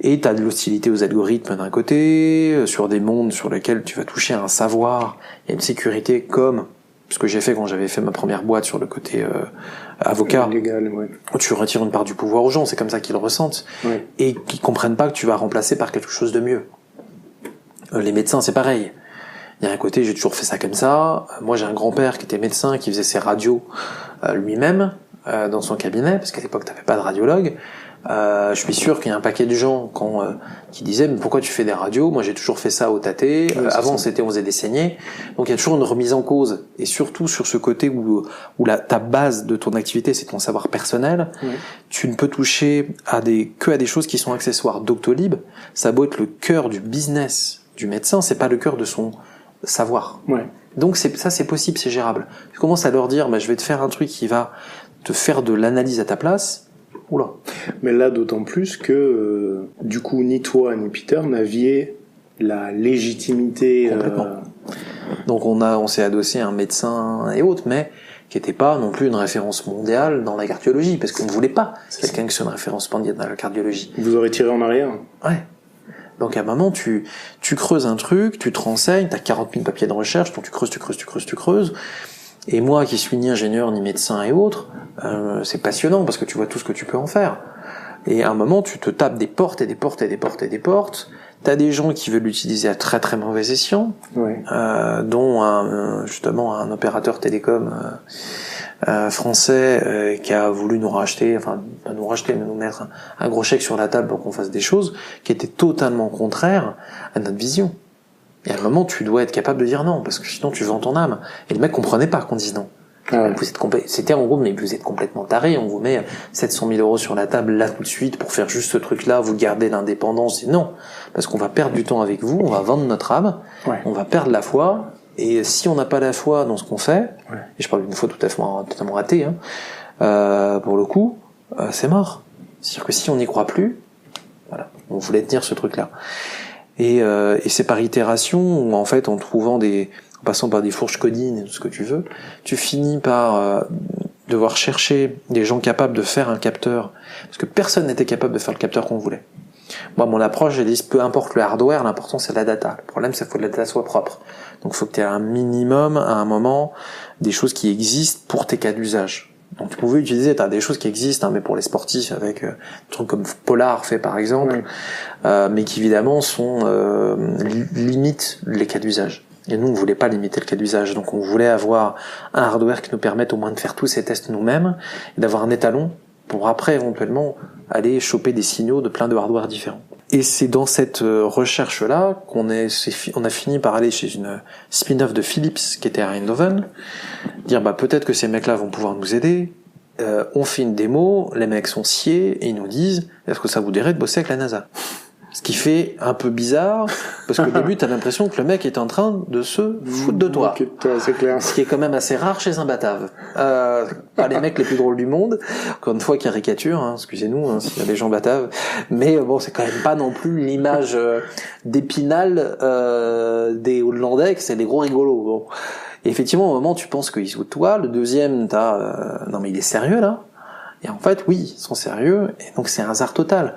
A: Et t'as de l'hostilité aux algorithmes d'un côté, sur des mondes sur lesquels tu vas toucher à un savoir et une sécurité comme ce que j'ai fait quand j'avais fait ma première boîte sur le côté avocat.
B: Légal, ouais.
A: Où tu retires une part du pouvoir aux gens, c'est comme ça qu'ils le ressentent. Ouais. Et qu'ils comprennent pas que tu vas remplacer par quelque chose de mieux. Les médecins, c'est pareil. Il y a un côté, j'ai toujours fait ça comme ça. Moi, j'ai un grand-père qui était médecin, qui faisait ses radios lui-même dans son cabinet, parce qu'à l'époque, t'avais pas de radiologue. Je suis sûr qu'il y a un paquet de gens qui disaient mais pourquoi tu fais des radios? Moi j'ai toujours fait ça au tâté. Avant c'était on faisait des saignées. Donc il y a toujours une remise en cause et surtout sur ce côté où ta base de ton activité c'est ton savoir personnel. Ouais. Tu ne peux toucher que à des choses qui sont accessoires. Doctolib, ça a beau être le cœur du business du médecin, c'est pas le cœur de son savoir. Ouais. Donc c'est possible, c'est gérable. Tu commences à leur dire je vais te faire un truc qui va te faire de l'analyse à ta place. Oula.
B: Mais là, d'autant plus que, du coup, ni toi ni Peter n'aviez la légitimité.
A: Complètement. Donc on s'est adossé à un médecin et autres, mais qui n'était pas non plus une référence mondiale dans la cardiologie, parce qu'on ne voulait pas quelqu'un qui soit une référence mondiale dans la cardiologie.
B: Vous aurez tiré en arrière.
A: Ouais. Donc à un moment, tu creuses un truc, tu te renseignes, t'as 40 000 papiers de recherche, donc tu creuses. Et moi, qui suis ni ingénieur, ni médecin et autres, c'est passionnant parce que tu vois tout ce que tu peux en faire. Et à un moment, tu te tapes des portes et des portes et des portes et des portes. T'as des gens qui veulent l'utiliser à très très mauvais escient, ouais. Dont justement un opérateur télécom français qui a voulu nous racheter, enfin pas nous racheter, mais nous mettre un gros chèque sur la table pour qu'on fasse des choses qui étaient totalement contraires à notre vision. Et à un moment, tu dois être capable de dire non, parce que sinon tu vends ton âme. Et le mec comprenait pas qu'on dise non. Ah ouais. C'était en gros, mais vous êtes complètement taré, on vous met 700 000 euros sur la table là tout de suite pour faire juste ce truc-là, vous gardez l'indépendance. Et non, parce qu'on va perdre du temps avec vous, on va vendre notre âme, ouais. On va perdre la foi, et si on n'a pas la foi dans ce qu'on fait, ouais. Et je parle d'une foi totalement ratée, pour le coup, c'est mort. C'est-à-dire que si on n'y croit plus, voilà, on voulait tenir ce truc-là. Et c'est par itération où en fait en passant par des fourches codines et tout ce que tu veux, tu finis par devoir chercher des gens capables de faire un capteur, parce que personne n'était capable de faire le capteur qu'on voulait. Moi, mon approche, j'ai dit, peu importe le hardware, l'important c'est la data. Le problème, c'est qu'il faut que la data soit propre. Donc il faut que tu aies un minimum, à un moment, des choses qui existent pour tes cas d'usage. Donc tu pouvais utiliser, t'as des choses qui existent, mais pour les sportifs, avec des trucs comme Polar fait par exemple, mais qui évidemment limitent les cas d'usage. Et nous, on voulait pas limiter le cas d'usage, donc on voulait avoir un hardware qui nous permette au moins de faire tous ces tests nous-mêmes, et d'avoir un étalon pour après éventuellement aller choper des signaux de plein de hardware différents. Et c'est dans cette recherche-là on a fini par aller chez une spin-off de Philips qui était à Eindhoven, dire peut-être que ces mecs-là vont pouvoir nous aider. On fait une démo, les mecs sont sciés et ils nous disent est-ce que ça vous dirait de bosser avec la NASA? Ce qui fait un peu bizarre, parce qu'au début, t'as l'impression que le mec est en train de se foutre de toi.
B: C'est clair.
A: Ce qui est quand même assez rare chez un batave. Pas les mecs les plus drôles du monde. Encore une fois, caricature, excusez-nous, s'il y a des gens bataves. Mais bon, c'est quand même pas non plus l'image d'Épinal des Hollandais, que c'est des gros rigolos. Bon. Et effectivement, au moment, tu penses qu'ils se foutent de toi. Le deuxième, non mais il est sérieux, là. Et en fait, oui, ils sont sérieux. Et donc, c'est un hasard total.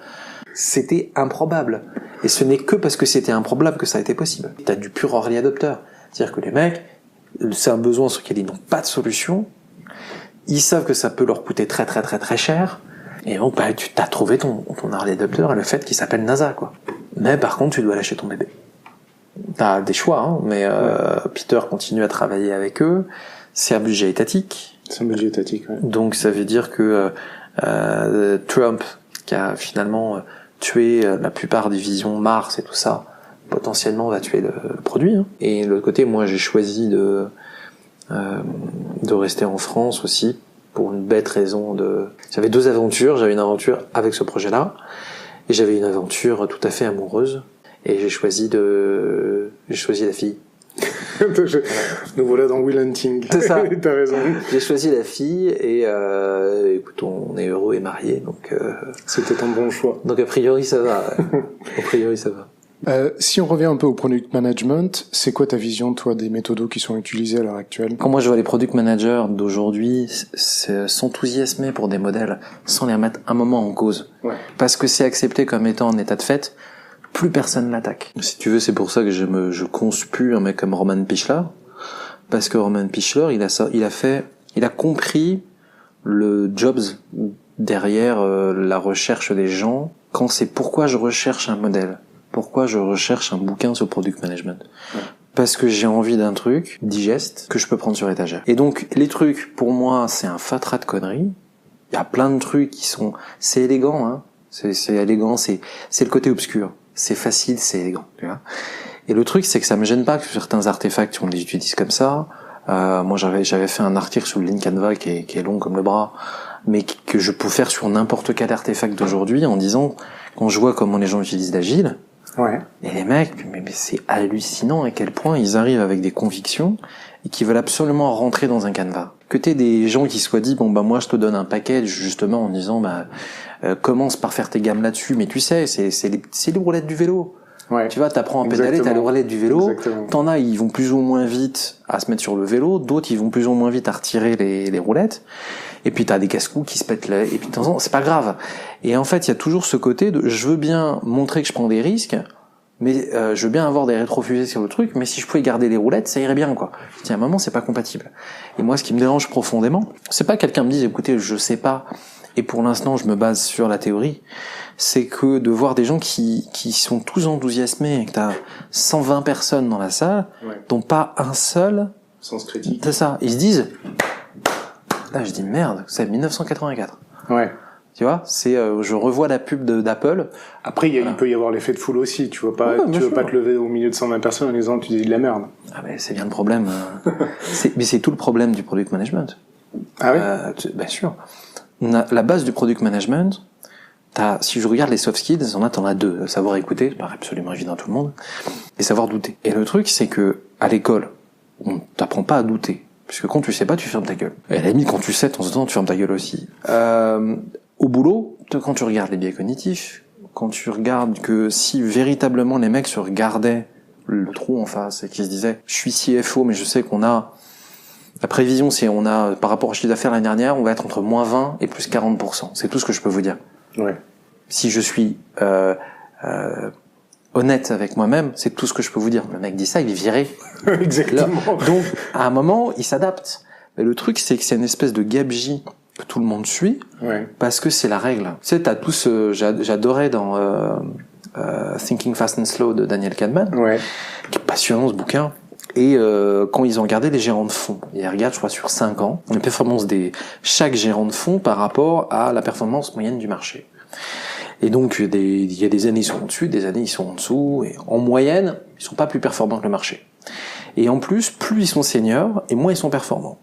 A: C'était improbable. Et ce n'est que parce que c'était improbable que ça a été possible. T'as du pur early adopter. C'est-à-dire que les mecs, c'est un besoin sur lequel ils n'ont pas de solution. Ils savent que ça peut leur coûter très très très très cher. Et donc, tu t'as trouvé ton early adopter et le fait qu'il s'appelle NASA, quoi. Mais par contre, tu dois lâcher ton bébé. T'as des choix, mais Peter continue à travailler avec eux. C'est un budget étatique.
B: C'est un budget étatique, ouais.
A: Donc, ça veut dire que Trump, qui a finalement tué la plupart des visions Mars et tout ça, potentiellement va tuer le produit. Et de l'autre côté, moi j'ai choisi de rester en France aussi, pour une bête raison de... J'avais deux aventures, j'avais une aventure avec ce projet-là, et j'avais une aventure tout à fait amoureuse, et j'ai choisi la fille.
B: Nous voilà dans Will Hunting.
A: C'est ça.
B: T'as raison.
A: J'ai choisi la fille et écoute, on est heureux et mariés, donc
B: c'était un bon choix.
A: Donc a priori ça va. A priori ça va.
B: Si on revient un peu au product management, c'est quoi ta vision, toi, des méthodos qui sont utilisés à l'heure actuelle?
A: Quand moi je vois les product managers d'aujourd'hui s'enthousiasmer pour des modèles sans les remettre un moment en cause, parce que c'est accepté comme étant en état de fait, plus personne l'attaque. Si tu veux, c'est pour ça que je conspue un mec comme Roman Pichler, parce que Roman Pichler, il a compris le jobs derrière la recherche des gens, quand c'est pourquoi je recherche un modèle, pourquoi je recherche un bouquin sur product management. Parce que j'ai envie d'un truc digeste que je peux prendre sur étagère. Et donc les trucs, pour moi, c'est un fatras de conneries. Il y a plein de trucs c'est élégant, c'est élégant, c'est le côté obscur. C'est facile, c'est élégant, tu vois. Et le truc, c'est que ça me gêne pas que certains artefacts, on les utilise comme ça. Moi, j'avais fait un article sur le Lean Canva qui est long comme le bras, mais que je peux faire sur n'importe quel artefact d'aujourd'hui en disant, quand je vois comment les gens utilisent l'agile, et les mecs, mais c'est hallucinant à quel point ils arrivent avec des convictions et qui veulent absolument rentrer dans un Canva. Que t'aies des gens qui soient dit, moi je te donne un package justement en disant, commence par faire tes gammes là-dessus, mais tu sais, c'est les roulettes du vélo. Tu vois, t'apprends à pédaler, t'as les roulettes du vélo. T'en as, ils vont plus ou moins vite à se mettre sur le vélo, d'autres ils vont plus ou moins vite à retirer les roulettes. Et puis t'as des casse-cous qui se pètent là, et puis de temps en temps, c'est pas grave. Et en fait, il y a toujours ce côté de, je veux bien montrer que je prends des risques, mais je veux bien avoir des rétrofusées sur le truc, mais si je pouvais garder les roulettes, ça irait bien, quoi. Je dis à un moment, c'est pas compatible. Et moi, ce qui me dérange profondément, c'est pas que quelqu'un me dise, écoutez, je sais pas, et pour l'instant, je me base sur la théorie, c'est que de voir des gens qui sont tous enthousiasmés, et que t'as 120 personnes dans la salle, dont pas un seul...
B: Sens critique.
A: C'est ça. Ils se disent... Là, je dis, merde, c'est 1984. Tu vois, je revois la pub d'Apple.
B: Après, il peut y avoir l'effet de foule aussi. Tu veux pas te lever au milieu de 120 personnes en disant tu dis de la merde.
A: Ah, mais c'est bien le problème. Mais c'est tout le problème du product management.
B: Ah oui?
A: Bien sûr. La base du product management, si je regarde les soft skills, t'en as deux. Savoir écouter, c'est pas absolument évident à tout le monde. Et savoir douter. Et le truc, c'est que, à l'école, on t'apprend pas à douter. Puisque quand tu sais pas, tu fermes ta gueule. Et à la limite, quand tu sais, de temps en temps, tu fermes ta gueule aussi. Au boulot, quand tu regardes les biais cognitifs, quand tu regardes que si véritablement les mecs se regardaient le trou en face et qu'ils se disaient, je suis CFO, mais je sais qu'on a, la prévision, c'est on a, par rapport au chiffre d'affaires l'année dernière, on va être entre moins 20 et plus 40%. C'est tout ce que je peux vous dire. Si je suis, honnête avec moi-même, c'est tout ce que je peux vous dire. Le mec dit ça, il est viré.
B: Exactement.
A: Là, donc, à un moment, il s'adapte. Mais le truc, c'est que c'est une espèce de gabegie que tout le monde suit, parce que c'est la règle. Tu sais, t'as tous, j'adorais dans Thinking Fast and Slow de Daniel Kahneman, qui est passionnant ce bouquin. Et quand ils ont regardé les gérants de fonds, ils regardent, je crois, sur 5 ans, les performances chaque gérant de fonds par rapport à la performance moyenne du marché. Et donc, il y a des années, ils sont au-dessus, des années, ils sont en dessous, et en moyenne, ils sont pas plus performants que le marché. Et en plus ils sont seniors, et moins ils sont performants.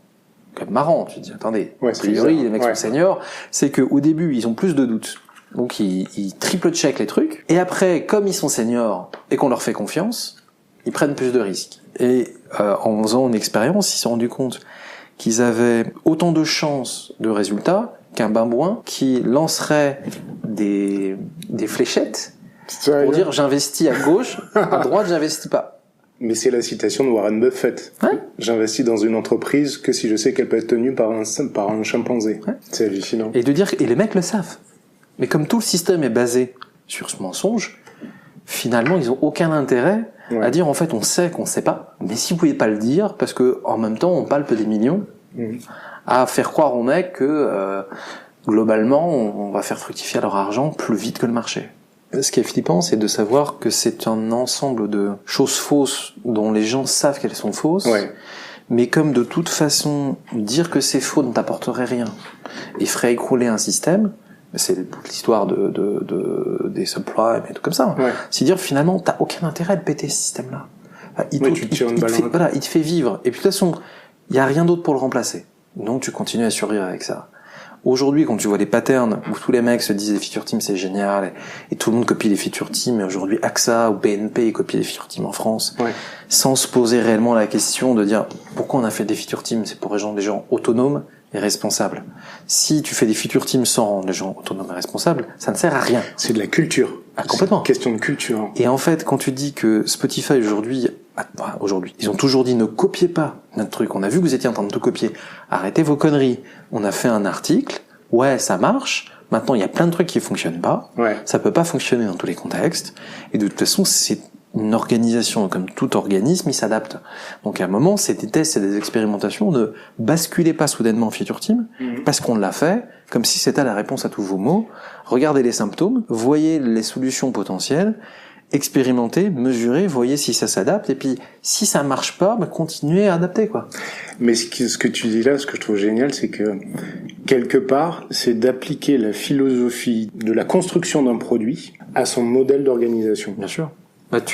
A: Comme marrant, tu te dis, attendez, a priori, les mecs sont seniors, c'est qu'au début, ils ont plus de doutes. Donc, ils triple-check les trucs. Et après, comme ils sont seniors, et qu'on leur fait confiance, ils prennent plus de risques. Et en faisant une expérience, ils se sont rendus compte qu'ils avaient autant de chances de résultats qu'un babouin qui lancerait des fléchettes pour dire j'investis à gauche, à droite j'investis pas.
B: Mais c'est la citation de Warren Buffett.
A: Ouais.
B: J'investis dans une entreprise que si je sais qu'elle peut être tenue par un chimpanzé. Ouais. C'est hallucinant.
A: Et les mecs le savent. Mais comme tout le système est basé sur ce mensonge, finalement ils ont aucun intérêt à dire en fait on sait qu'on sait pas, mais si vous pouvez pas le dire parce que en même temps on palpe des millions. À faire croire aux mecs que globalement on va faire fructifier leur argent plus vite que le marché. Ce qui est flippant, c'est de savoir que c'est un ensemble de choses fausses dont les gens savent qu'elles sont fausses, mais comme de toute façon dire que c'est faux ne t'apporterait rien et ferait écrouler un système, c'est l'histoire des subprimes et tout comme ça. C'est dire finalement t'as aucun intérêt de péter ce système-là. Enfin, il te fait vivre et puis de toute façon il y a rien d'autre pour le remplacer. Donc tu continues à survivre avec ça. Aujourd'hui, quand tu vois les patterns où tous les mecs se disent les feature teams c'est génial et tout le monde copie les feature teams, et aujourd'hui AXA ou BNP copient les feature teams en France, sans se poser réellement la question de dire pourquoi on a fait des feature teams, c'est pour rendre les gens autonomes et responsables. Si tu fais des feature teams sans rendre les gens autonomes et responsables, ça ne sert à rien.
B: C'est de la culture.
A: Complètement.
B: C'est une question de culture.
A: Et en fait, quand tu dis que Spotify aujourd'hui, ils ont toujours dit ne copiez pas notre truc. On a vu que vous étiez en train de tout copier. Arrêtez vos conneries. On a fait un article. Ouais, ça marche. Maintenant, il y a plein de trucs qui fonctionnent pas. Ça peut pas fonctionner dans tous les contextes. Et de toute façon, c'est une organisation. Comme tout organisme, il s'adapte. Donc, à un moment, c'est des tests, c'est des expérimentations. Ne basculez pas soudainement en feature team. Parce qu'on l'a fait. Comme si c'était la réponse à tous vos mots. Regardez les symptômes. Voyez les solutions potentielles. Expérimentez, mesurez, voyez si ça s'adapte, et puis si ça marche pas, continuez à adapter, quoi.
B: Mais ce que tu dis là, ce que je trouve génial, c'est que quelque part, c'est d'appliquer la philosophie de la construction d'un produit à son modèle d'organisation.
A: Bien sûr.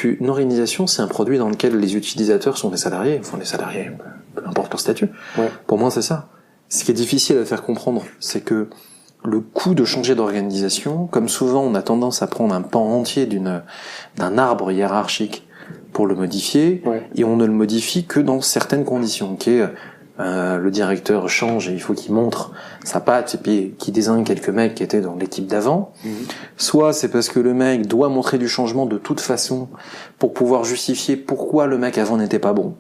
A: Une organisation, c'est un produit dans lequel les utilisateurs sont des salariés, peu importe leur statut. Pour moi, c'est ça. Ce qui est difficile à faire comprendre, c'est que le coût de changer d'organisation, comme souvent on a tendance à prendre un pan entier d'un arbre hiérarchique pour le modifier, et on ne le modifie que dans certaines conditions, le directeur change et il faut qu'il montre sa patte et puis qu'il désigne quelques mecs qui étaient dans l'équipe d'avant. Soit c'est parce que le mec doit montrer du changement de toute façon pour pouvoir justifier pourquoi le mec avant n'était pas bon.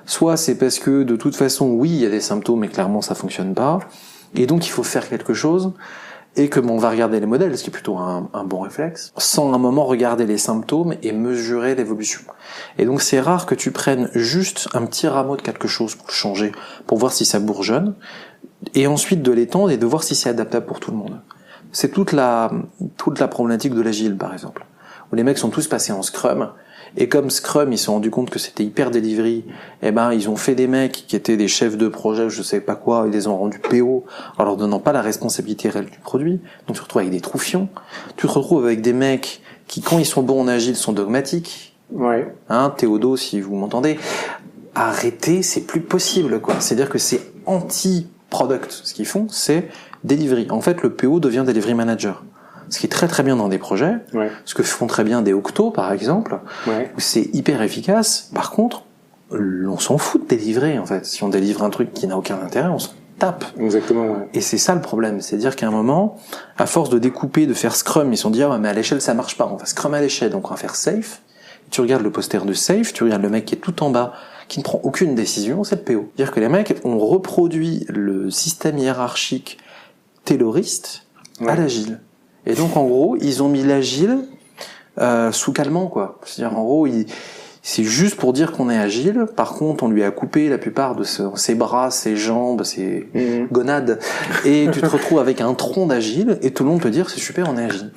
A: Soit c'est parce que de toute façon, oui, il y a des symptômes mais clairement ça fonctionne pas. Et donc il faut faire quelque chose, et que on va regarder les modèles, ce qui est plutôt un bon réflexe, sans un moment regarder les symptômes et mesurer l'évolution. Et donc c'est rare que tu prennes juste un petit rameau de quelque chose pour changer, pour voir si ça bourgeonne, et ensuite de l'étendre et de voir si c'est adaptable pour tout le monde. C'est toute la problématique de l'agile, par exemple, où les mecs sont tous passés en Scrum. Et comme Scrum, ils se sont rendus compte que c'était hyper delivery, ils ont fait des mecs qui étaient des chefs de projet, je sais pas quoi, ils les ont rendus PO, en leur donnant pas la responsabilité réelle du produit. Donc tu te retrouves avec des troufions. Tu te retrouves avec des mecs qui, quand ils sont bons en agile, sont dogmatiques. Théodo, si vous m'entendez. Arrêtez, c'est plus possible, quoi. C'est-à-dire que c'est anti-product. Ce qu'ils font, c'est delivery. En fait, le PO devient delivery manager. Ce qui est très très bien dans des projets, ce que font très bien des Octo par exemple, où c'est hyper efficace. Par contre, on s'en fout de délivrer en fait. Si on délivre un truc qui n'a aucun intérêt, on s'en tape.
B: Exactement.
A: Et c'est ça le problème, c'est-à-dire qu'à un moment, à force de découper, de faire Scrum, ils se sont dit mais à l'échelle ça marche pas, on va Scrum à l'échelle, donc on va faire Safe. Et tu regardes le poster de Safe, tu regardes le mec qui est tout en bas, qui ne prend aucune décision, c'est le PO. C'est-à-dire que les mecs ont reproduit le système hiérarchique tayloriste à l'agile. Et donc, en gros, ils ont mis l'agile sous calmant, quoi. C'est-à-dire, en gros, c'est juste pour dire qu'on est agile. Par contre, on lui a coupé la plupart de ses bras, ses jambes, ses gonades. Et tu te retrouves avec un tronc d'agile, et tout le monde peut dire, c'est super, on est agile.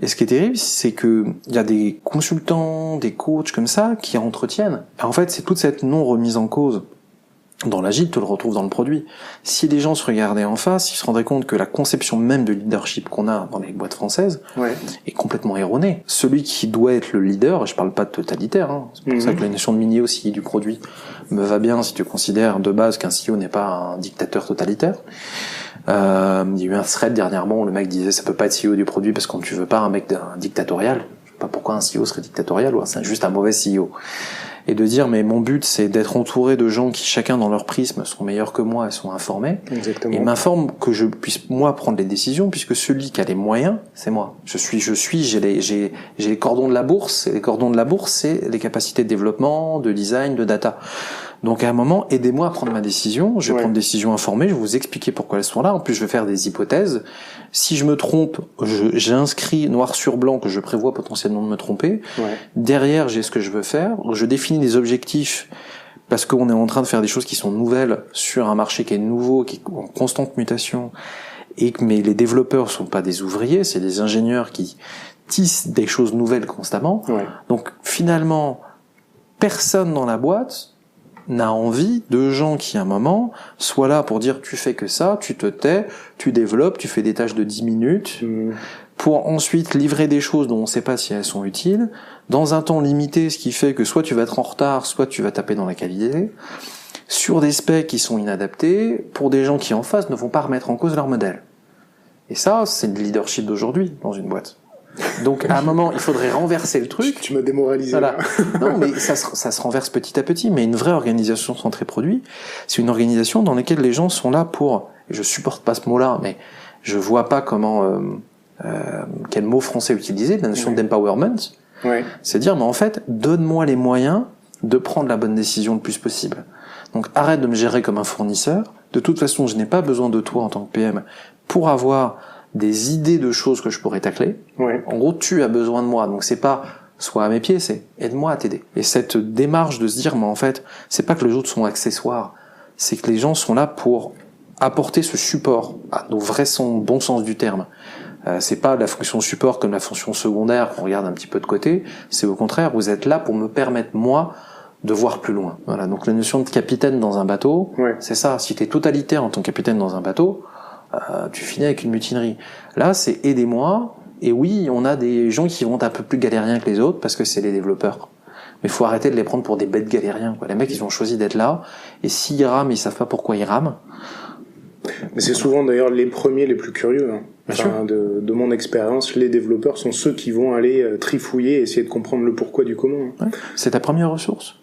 A: Et ce qui est terrible, c'est que il y a des consultants, des coachs comme ça, qui entretiennent. Et en fait, c'est toute cette non-remise en cause dans l'agile, tu le retrouves dans le produit. Si les gens se regardaient en face, ils se rendraient compte que la conception même de leadership qu'on a dans les boîtes françaises est complètement erronée. Celui qui doit être le leader, je parle pas de totalitaire, hein, c'est pour ça que la notion de mini aussi du produit me va bien si tu considères de base qu'un CEO n'est pas un dictateur totalitaire. Il y a eu un thread dernièrement où le mec disait ça peut pas être CEO du produit parce qu'on ne veut pas un mec dictatorial. Je sais pas pourquoi un CEO serait dictatorial, ou c'est juste un mauvais CEO. Et de dire mais mon but c'est d'être entouré de gens qui chacun dans leur prisme sont meilleurs que moi et sont informés.
B: Exactement.
A: Et m'informent que je puisse moi prendre les décisions, puisque celui qui a les moyens c'est moi. J'ai les cordons de la bourse, et les cordons de la bourse c'est les capacités de développement, de design, de data. Donc à un moment, aidez-moi à prendre ma décision, je vais prendre une décision informée, je vais vous expliquer pourquoi elles sont là, en plus je vais faire des hypothèses. Si je me trompe, j'ai inscrit noir sur blanc que je prévois potentiellement de me tromper. Derrière, j'ai ce que je veux faire, je définis des objectifs parce qu'on est en train de faire des choses qui sont nouvelles sur un marché qui est nouveau, qui est en constante mutation, mais les développeurs sont pas des ouvriers, c'est des ingénieurs qui tissent des choses nouvelles constamment. Donc finalement, personne dans la boîte n'a envie de gens qui à un moment soient là pour dire tu fais que ça, tu te tais, tu développes, tu fais des tâches de 10 minutes pour ensuite livrer des choses dont on ne sait pas si elles sont utiles dans un temps limité, ce qui fait que soit tu vas être en retard, soit tu vas taper dans la qualité sur des specs qui sont inadaptés pour des gens qui en face ne vont pas remettre en cause leur modèle. Et ça, c'est le leadership d'aujourd'hui dans une boîte. Donc à un moment, il faudrait renverser le truc.
B: Tu m'as démoralisé.
A: Voilà. Non, mais ça se renverse petit à petit. Mais une vraie organisation centrée produit, c'est une organisation dans laquelle les gens sont là pour. Et je supporte pas ce mot-là, mais je vois pas comment quel mot français utiliser. La notion d'empowerment, c'est dire, mais en fait, donne-moi les moyens de prendre la bonne décision le plus possible. Donc arrête de me gérer comme un fournisseur. De toute façon, je n'ai pas besoin de toi en tant que PM pour avoir des idées de choses que je pourrais tacler. En gros, tu as besoin de moi. Donc c'est pas sois à mes pieds, c'est aide-moi à t'aider. Et cette démarche de se dire, mais en fait, c'est pas que les autres sont accessoires, c'est que les gens sont là pour apporter ce support, au vrai bon sens du terme. C'est pas la fonction support comme la fonction secondaire qu'on regarde un petit peu de côté, c'est au contraire, vous êtes là pour me permettre, moi, de voir plus loin. Voilà. Donc la notion de capitaine dans un bateau, c'est ça. Si t'es totalitaire en tant que capitaine dans un bateau, tu finis avec une mutinerie. Là, c'est aidez-moi. Et oui, on a des gens qui vont être un peu plus galériens que les autres parce que c'est les développeurs. Mais faut arrêter de les prendre pour des bêtes galériens, quoi. Les mecs, ils ont choisi d'être là. Et s'ils rament, ils savent pas pourquoi ils rament.
B: Mais c'est souvent d'ailleurs les premiers les plus curieux. Enfin, de mon expérience, les développeurs sont ceux qui vont aller trifouiller et essayer de comprendre le pourquoi du comment.
A: C'est ta première ressource.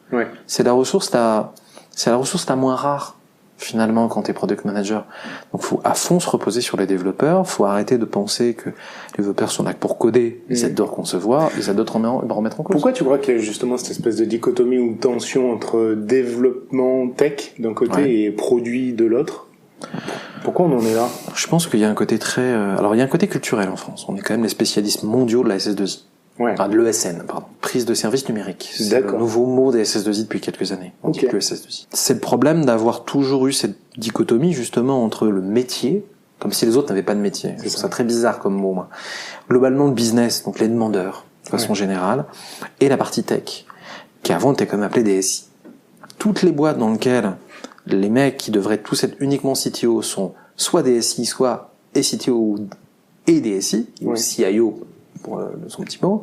A: C'est la ressource la moins rare. Finalement, quand t'es product manager. Donc, faut à fond se reposer sur les développeurs, faut arrêter de penser que les développeurs sont là pour coder, ils adorent concevoir, ils adorent remettre en cause.
B: Pourquoi tu crois qu'il y a justement cette espèce de dichotomie ou de tension entre développement tech d'un côté et produit de l'autre? Pourquoi on en est là?
A: Je pense qu'il y a un côté très, alors il y a un côté culturel en France. On est quand même les spécialistes mondiaux de la SS2I. Enfin, de l'ESN, pardon. Prise de service numérique. C'est le nouveau mot des SS2I depuis quelques années. On dit plus SS2I. C'est le problème d'avoir toujours eu cette dichotomie, justement, entre le métier, comme si les autres n'avaient pas de métier. Je trouve ça très bizarre comme mot, moi. Globalement, le business, donc les demandeurs, de façon générale, et la partie tech, qui avant était quand même appelée DSI. Toutes les boîtes dans lesquelles les mecs qui devraient tous être uniquement CTO sont soit DSI, soit et CTO et DSI, ou CIO, pour son petit mot,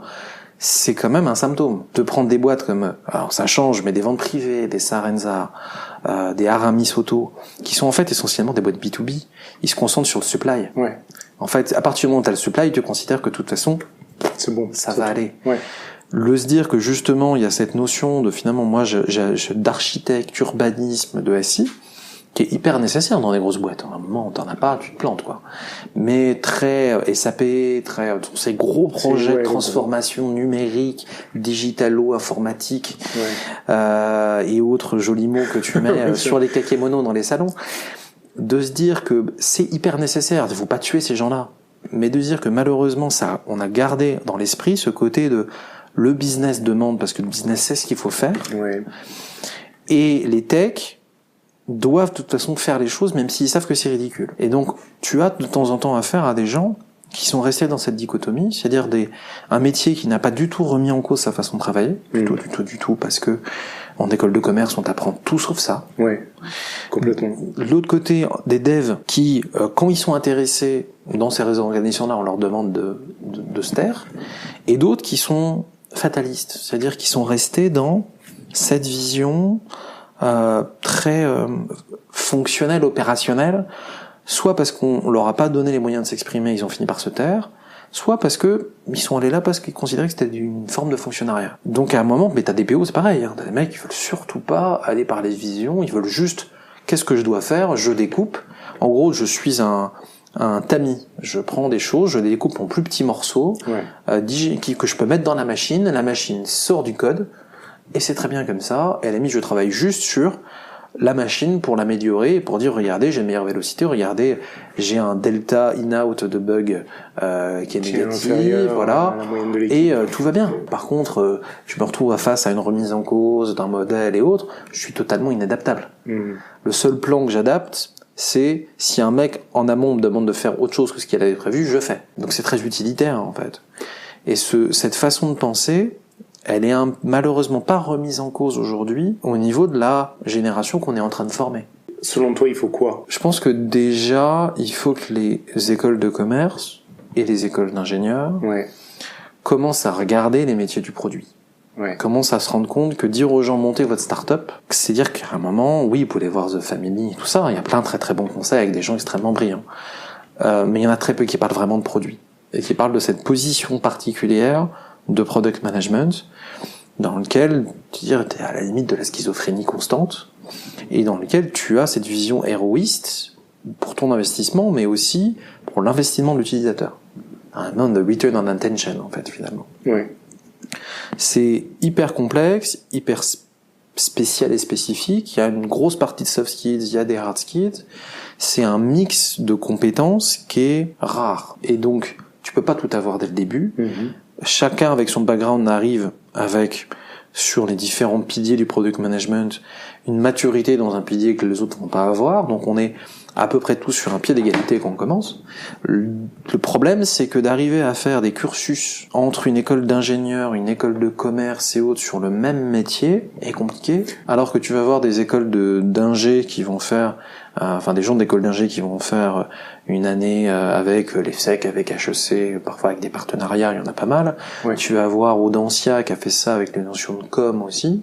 A: c'est quand même un symptôme. De prendre des boîtes comme, alors ça change, mais des ventes privées, des Sarenza, des Aramis Auto, qui sont en fait essentiellement des boîtes B2B, ils se concentrent sur le supply. En fait, à partir du moment où tu as le supply, tu considères que de toute façon,
B: c'est bon,
A: ça va aller. Le se dire que justement, il y a cette notion de finalement, moi, d'architecte, urbanisme, de SI, qui est hyper nécessaire dans des grosses boîtes. À un moment, t'en as pas, tu te plantes, quoi. Mais très SAP, très ces gros projets de transformation numérique, digitalo-informatique, et autres jolis mots que tu mets sur les kakémonos dans les salons, de se dire que c'est hyper nécessaire. Il faut pas tuer ces gens-là, mais de se dire que malheureusement, ça, on a gardé dans l'esprit ce côté de le business demande parce que le business sait ce qu'il faut faire, et les techs doivent de toute façon faire les choses même s'ils savent que c'est ridicule. Et donc tu as de temps en temps affaire à des gens qui sont restés dans cette dichotomie, c'est-à-dire un métier qui n'a pas du tout remis en cause sa façon de travailler, du tout, parce que en école de commerce, on t'apprend tout sauf ça.
B: Ouais, complètement.
A: L'autre côté, des devs qui, quand ils sont intéressés dans ces organisations-là, on leur demande de se taire, et d'autres qui sont fatalistes, c'est-à-dire qui sont restés dans cette vision très fonctionnelle, opérationnelle, soit parce qu'on leur a pas donné les moyens de s'exprimer, ils ont fini par se taire, soit parce que ils sont allés là parce qu'ils considéraient que c'était une forme de fonctionnariat. Donc à un moment, mais t'as des PO, c'est pareil, hein, t'as des mecs qui veulent surtout pas aller par les visions, ils veulent juste qu'est-ce que je dois faire, je découpe. En gros, je suis un tamis. Je prends des choses, je les découpe en plus petits morceaux, que je peux mettre dans la machine sort du code, et c'est très bien comme ça, et à la limite je travaille juste sur la machine pour l'améliorer, et pour dire regardez j'ai une meilleure vélocité, regardez j'ai un delta in-out de bug qui est négatif, voilà, et tout va bien. Par contre, je me retrouve face à une remise en cause d'un modèle et autres, je suis totalement inadaptable. Le seul plan que j'adapte, c'est si un mec en amont me demande de faire autre chose que ce qu'il avait prévu, je fais. Donc c'est très utilitaire en fait. Et cette façon de penser, elle est malheureusement pas remise en cause aujourd'hui au niveau de la génération qu'on est en train de former.
B: Selon toi, il faut quoi ?
A: Je pense que déjà, il faut que les écoles de commerce et les écoles d'ingénieurs commencent à regarder les métiers du produit. Commencent à se rendre compte que dire aux gens montez votre start-up, c'est dire qu'à un moment, oui, vous pouvez voir The Family, tout ça, il y a plein de très très bons conseils avec des gens extrêmement brillants. Mais il y en a très peu qui parlent vraiment de produit et qui parlent de cette position particulière de product management dans lequel tu es à la limite de la schizophrénie constante et dans lequel tu as cette vision héroïste pour ton investissement mais aussi pour l'investissement de l'utilisateur. Un de return on attention en fait finalement. C'est hyper complexe, hyper spécial et spécifique, il y a une grosse partie de soft skills, il y a des hard skills, c'est un mix de compétences qui est rare et donc tu peux pas tout avoir dès le début. Chacun avec son background arrive avec, sur les différents piliers du product management, une maturité dans un pilier que les autres vont pas avoir, donc on est à peu près tous sur un pied d'égalité quand on commence. Le problème, c'est que d'arriver à faire des cursus entre une école d'ingénieur, une école de commerce et autres sur le même métier est compliqué, alors que tu vas voir des écoles d'ingé qui vont faire, des gens d'école d'ingé qui vont faire une année avec l'EFSEC, avec HEC, parfois avec des partenariats, il y en a pas mal. Tu vas avoir Audencia qui a fait ça avec les notions de com aussi.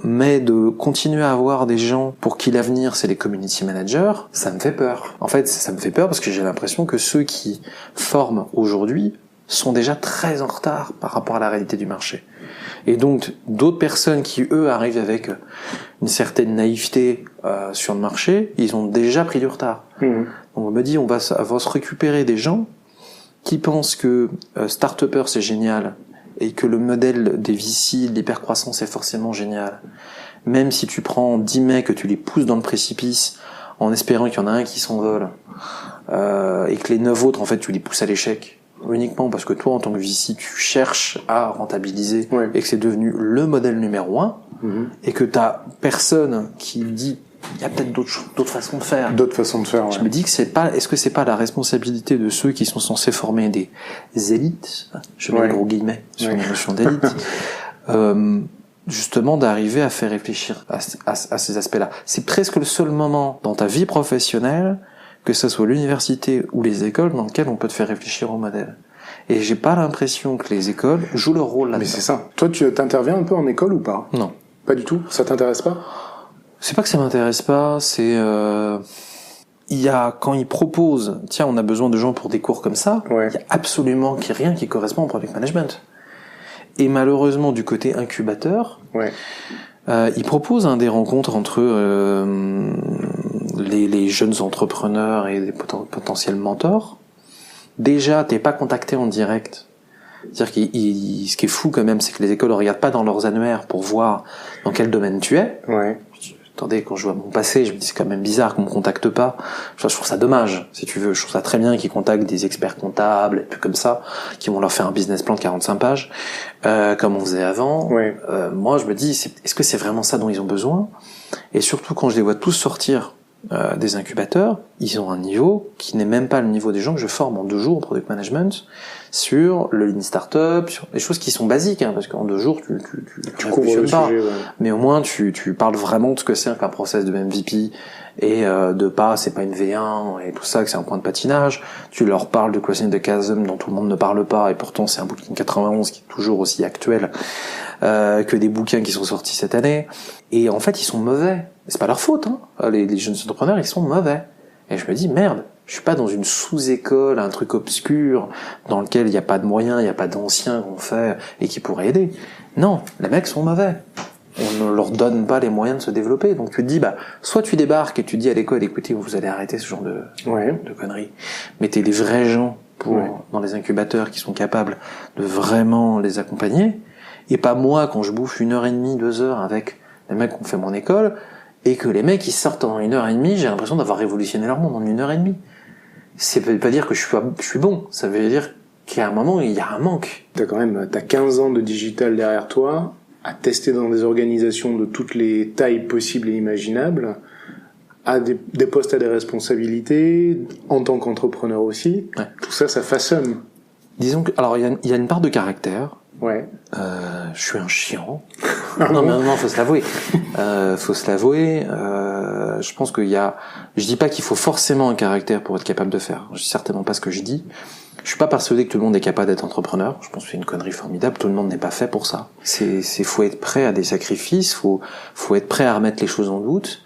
A: Mais de continuer à avoir des gens pour qui l'avenir c'est les community managers, ça me fait peur. En fait, ça me fait peur parce que j'ai l'impression que ceux qui forment aujourd'hui sont déjà très en retard par rapport à la réalité du marché. Et donc, d'autres personnes qui, eux, arrivent avec une certaine naïveté sur le marché, ils ont déjà pris du retard. Donc, on me dit, on va se récupérer des gens qui pensent que start-upper c'est génial, et que le modèle des VC, de l'hypercroissance est forcément génial. Même si tu prends 10 mecs, que tu les pousses dans le précipice, en espérant qu'il y en a un qui s'envole, et que les 9 autres, en fait, tu les pousses à l'échec, uniquement parce que toi, en tant que VC, tu cherches à rentabiliser, et que c'est devenu le modèle numéro 1, et que t'as personne qui dit il y a peut-être d'autres façons de faire. Je me dis que est-ce que c'est pas la responsabilité de ceux qui sont censés former des élites, je mets gros guillemets sur la notion d'élite, justement d'arriver à faire réfléchir à ces aspects-là. C'est presque le seul moment dans ta vie professionnelle, que ce soit l'université ou les écoles, dans lequel on peut te faire réfléchir au modèle. Et j'ai pas l'impression que les écoles jouent leur rôle là-dedans.
B: Mais c'est ça. Toi, tu t'interviens un peu en école ou pas ?
A: Non.
B: Pas du tout ? Ça t'intéresse pas ?
A: C'est pas que ça m'intéresse pas, c'est quand ils proposent, tiens, on a besoin de gens pour des cours comme ça, il y a absolument rien qui correspond au product management. Et malheureusement, du côté incubateur, ils proposent des rencontres entre les jeunes entrepreneurs et des potentiels mentors. Déjà, t'es pas contacté en direct. C'est-à-dire ce qui est fou quand même, c'est que les écoles ne regardent pas dans leurs annuaires pour voir dans quel domaine tu es. Attendez, quand je vois mon passé, je me dis c'est quand même bizarre qu'on me contacte pas. Je trouve ça dommage, si tu veux. Je trouve ça très bien qu'ils contactent des experts comptables et puis comme ça, qui vont leur faire un business plan de 45 pages, comme on faisait avant. Moi, je me dis, est-ce que c'est vraiment ça dont ils ont besoin ? Et surtout, quand je les vois tous sortir des incubateurs, ils ont un niveau qui n'est même pas le niveau des gens que je forme en 2 jours en product management sur le lean startup, sur des choses qui sont basiques, hein, parce qu'en 2 jours tu
B: couvres le
A: pas,
B: sujet, ouais.
A: mais au moins tu parles vraiment de ce que c'est qu'un process de MVP et c'est pas une V1 et tout ça, que c'est un point de patinage. Tu leur parles de Crossing the Chasm dont tout le monde ne parle pas et pourtant c'est un bouquin 91 qui est toujours aussi actuel que des bouquins qui sont sortis cette année. Et en fait ils sont mauvais. C'est pas leur faute, hein. Les jeunes entrepreneurs, ils sont mauvais. Et je me dis, merde, je suis pas dans une sous-école, un truc obscur, dans lequel il n'y a pas de moyens, il n'y a pas d'anciens qu'on fait, et qui pourraient aider. Non, les mecs sont mauvais. On ne leur donne pas les moyens de se développer. Donc tu te dis, soit tu débarques et tu dis à l'école, écoutez, vous allez arrêter ce genre de conneries. Mettez des vrais gens dans les incubateurs qui sont capables de vraiment les accompagner. Et pas moi, quand je bouffe 1h30, 2 heures avec les mecs qui ont fait mon école, et que les mecs ils sortent en 1h30, j'ai l'impression d'avoir révolutionné leur monde en 1h30. Ça veut pas dire que je suis bon, ça veut dire qu'à un moment il y a un manque.
B: T'as 15 ans de digital derrière toi, à tester dans des organisations de toutes les tailles possibles et imaginables, à des postes à des responsabilités, en tant qu'entrepreneur aussi. Ouais. Tout ça, ça façonne.
A: Disons que, alors il y a une part de caractère.
B: Ouais.
A: Je suis un chiant. Non, faut se l'avouer. Je pense je dis pas qu'il faut forcément un caractère pour être capable de faire. Je dis certainement pas ce que je dis. Je suis pas persuadé que tout le monde est capable d'être entrepreneur. Je pense que c'est une connerie formidable. Tout le monde n'est pas fait pour ça. Faut être prêt à des sacrifices. Faut être prêt à remettre les choses en doute.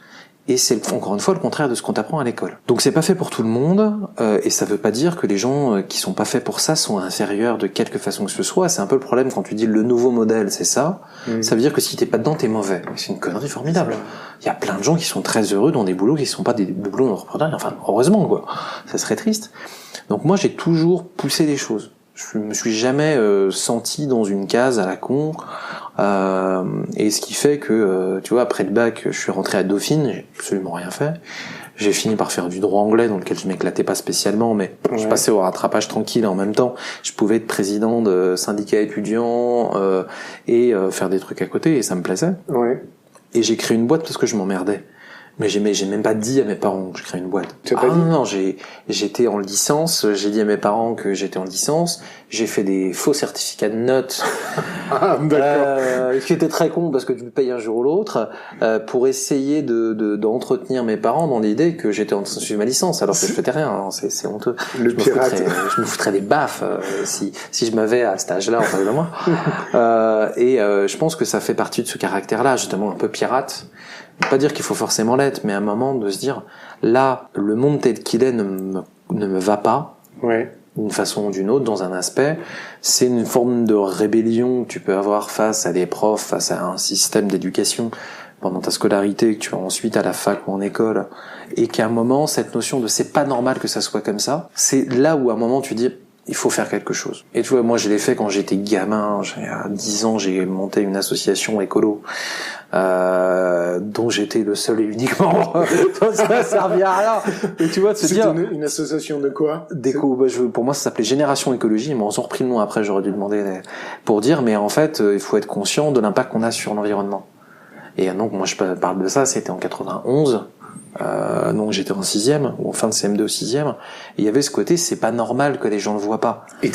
A: Et c'est encore une fois le contraire de ce qu'on t'apprend à l'école. Donc c'est pas fait pour tout le monde, et ça veut pas dire que les gens qui sont pas faits pour ça sont inférieurs de quelque façon que ce soit. C'est un peu le problème quand tu dis le nouveau modèle, c'est ça. Ça veut dire que si t'es pas dedans, t'es mauvais. C'est une connerie formidable. Il y a plein de gens qui sont très heureux dans des boulots qui sont pas des boulots d'entrepreneurs. Enfin, heureusement, quoi. Ça serait triste. Donc moi, j'ai toujours poussé les choses. Je me suis jamais senti dans une case à la con. Et ce qui fait que, tu vois, après le bac, je suis rentré à Dauphine, j'ai absolument rien fait. J'ai fini par faire du droit anglais, dans lequel je m'éclatais pas spécialement, mais je passais au rattrapage tranquille. En même temps, je pouvais être président de syndicat étudiant et faire des trucs à côté, et ça me plaisait. Ouais. Et j'ai créé une boîte parce que je m'emmerdais. Mais j'ai même pas dit à mes parents que je crée une boîte. Non, j'étais en licence, j'ai dit à mes parents que j'étais en licence, j'ai fait des faux certificats de notes, qui étaient très cons parce que tu le payes un jour ou l'autre, pour essayer d'entretenir mes parents dans l'idée que j'étais en train de suivre ma licence, alors que je faisais rien, hein, c'est honteux.
B: Le pirate.
A: Je me foutrais des baffes, si je m'avais à cet âge-là en face de moi. Je pense que ça fait partie de ce caractère-là, justement un peu pirate. Pas dire qu'il faut forcément l'être, mais à un moment de se dire, là, le monde tel qu'il est ne me va pas, d'une façon ou d'une autre, dans un aspect. C'est une forme de rébellion que tu peux avoir face à des profs, face à un système d'éducation pendant ta scolarité, que tu as ensuite à la fac ou en école, et qu'à un moment, cette notion de c'est pas normal que ça soit comme ça, c'est là où à un moment tu dis, il faut faire quelque chose. Et tu vois, moi je l'ai fait quand j'étais gamin, à 10 ans, j'ai monté une association écolo, dont j'étais le seul et unique membre. Ça servait à rien. Et tu vois, de se dire...
B: une association de quoi?
A: Pour moi ça s'appelait Génération Écologie, ils m'ont repris le nom après, j'aurais dû demander pour dire, mais en fait, il faut être conscient de l'impact qu'on a sur l'environnement. Et donc moi je parle de ça, c'était en 91. Donc j'étais en 6e, ou en fin de CM2 au 6e, et il y avait ce côté, c'est pas normal que les gens le voient pas.
B: Et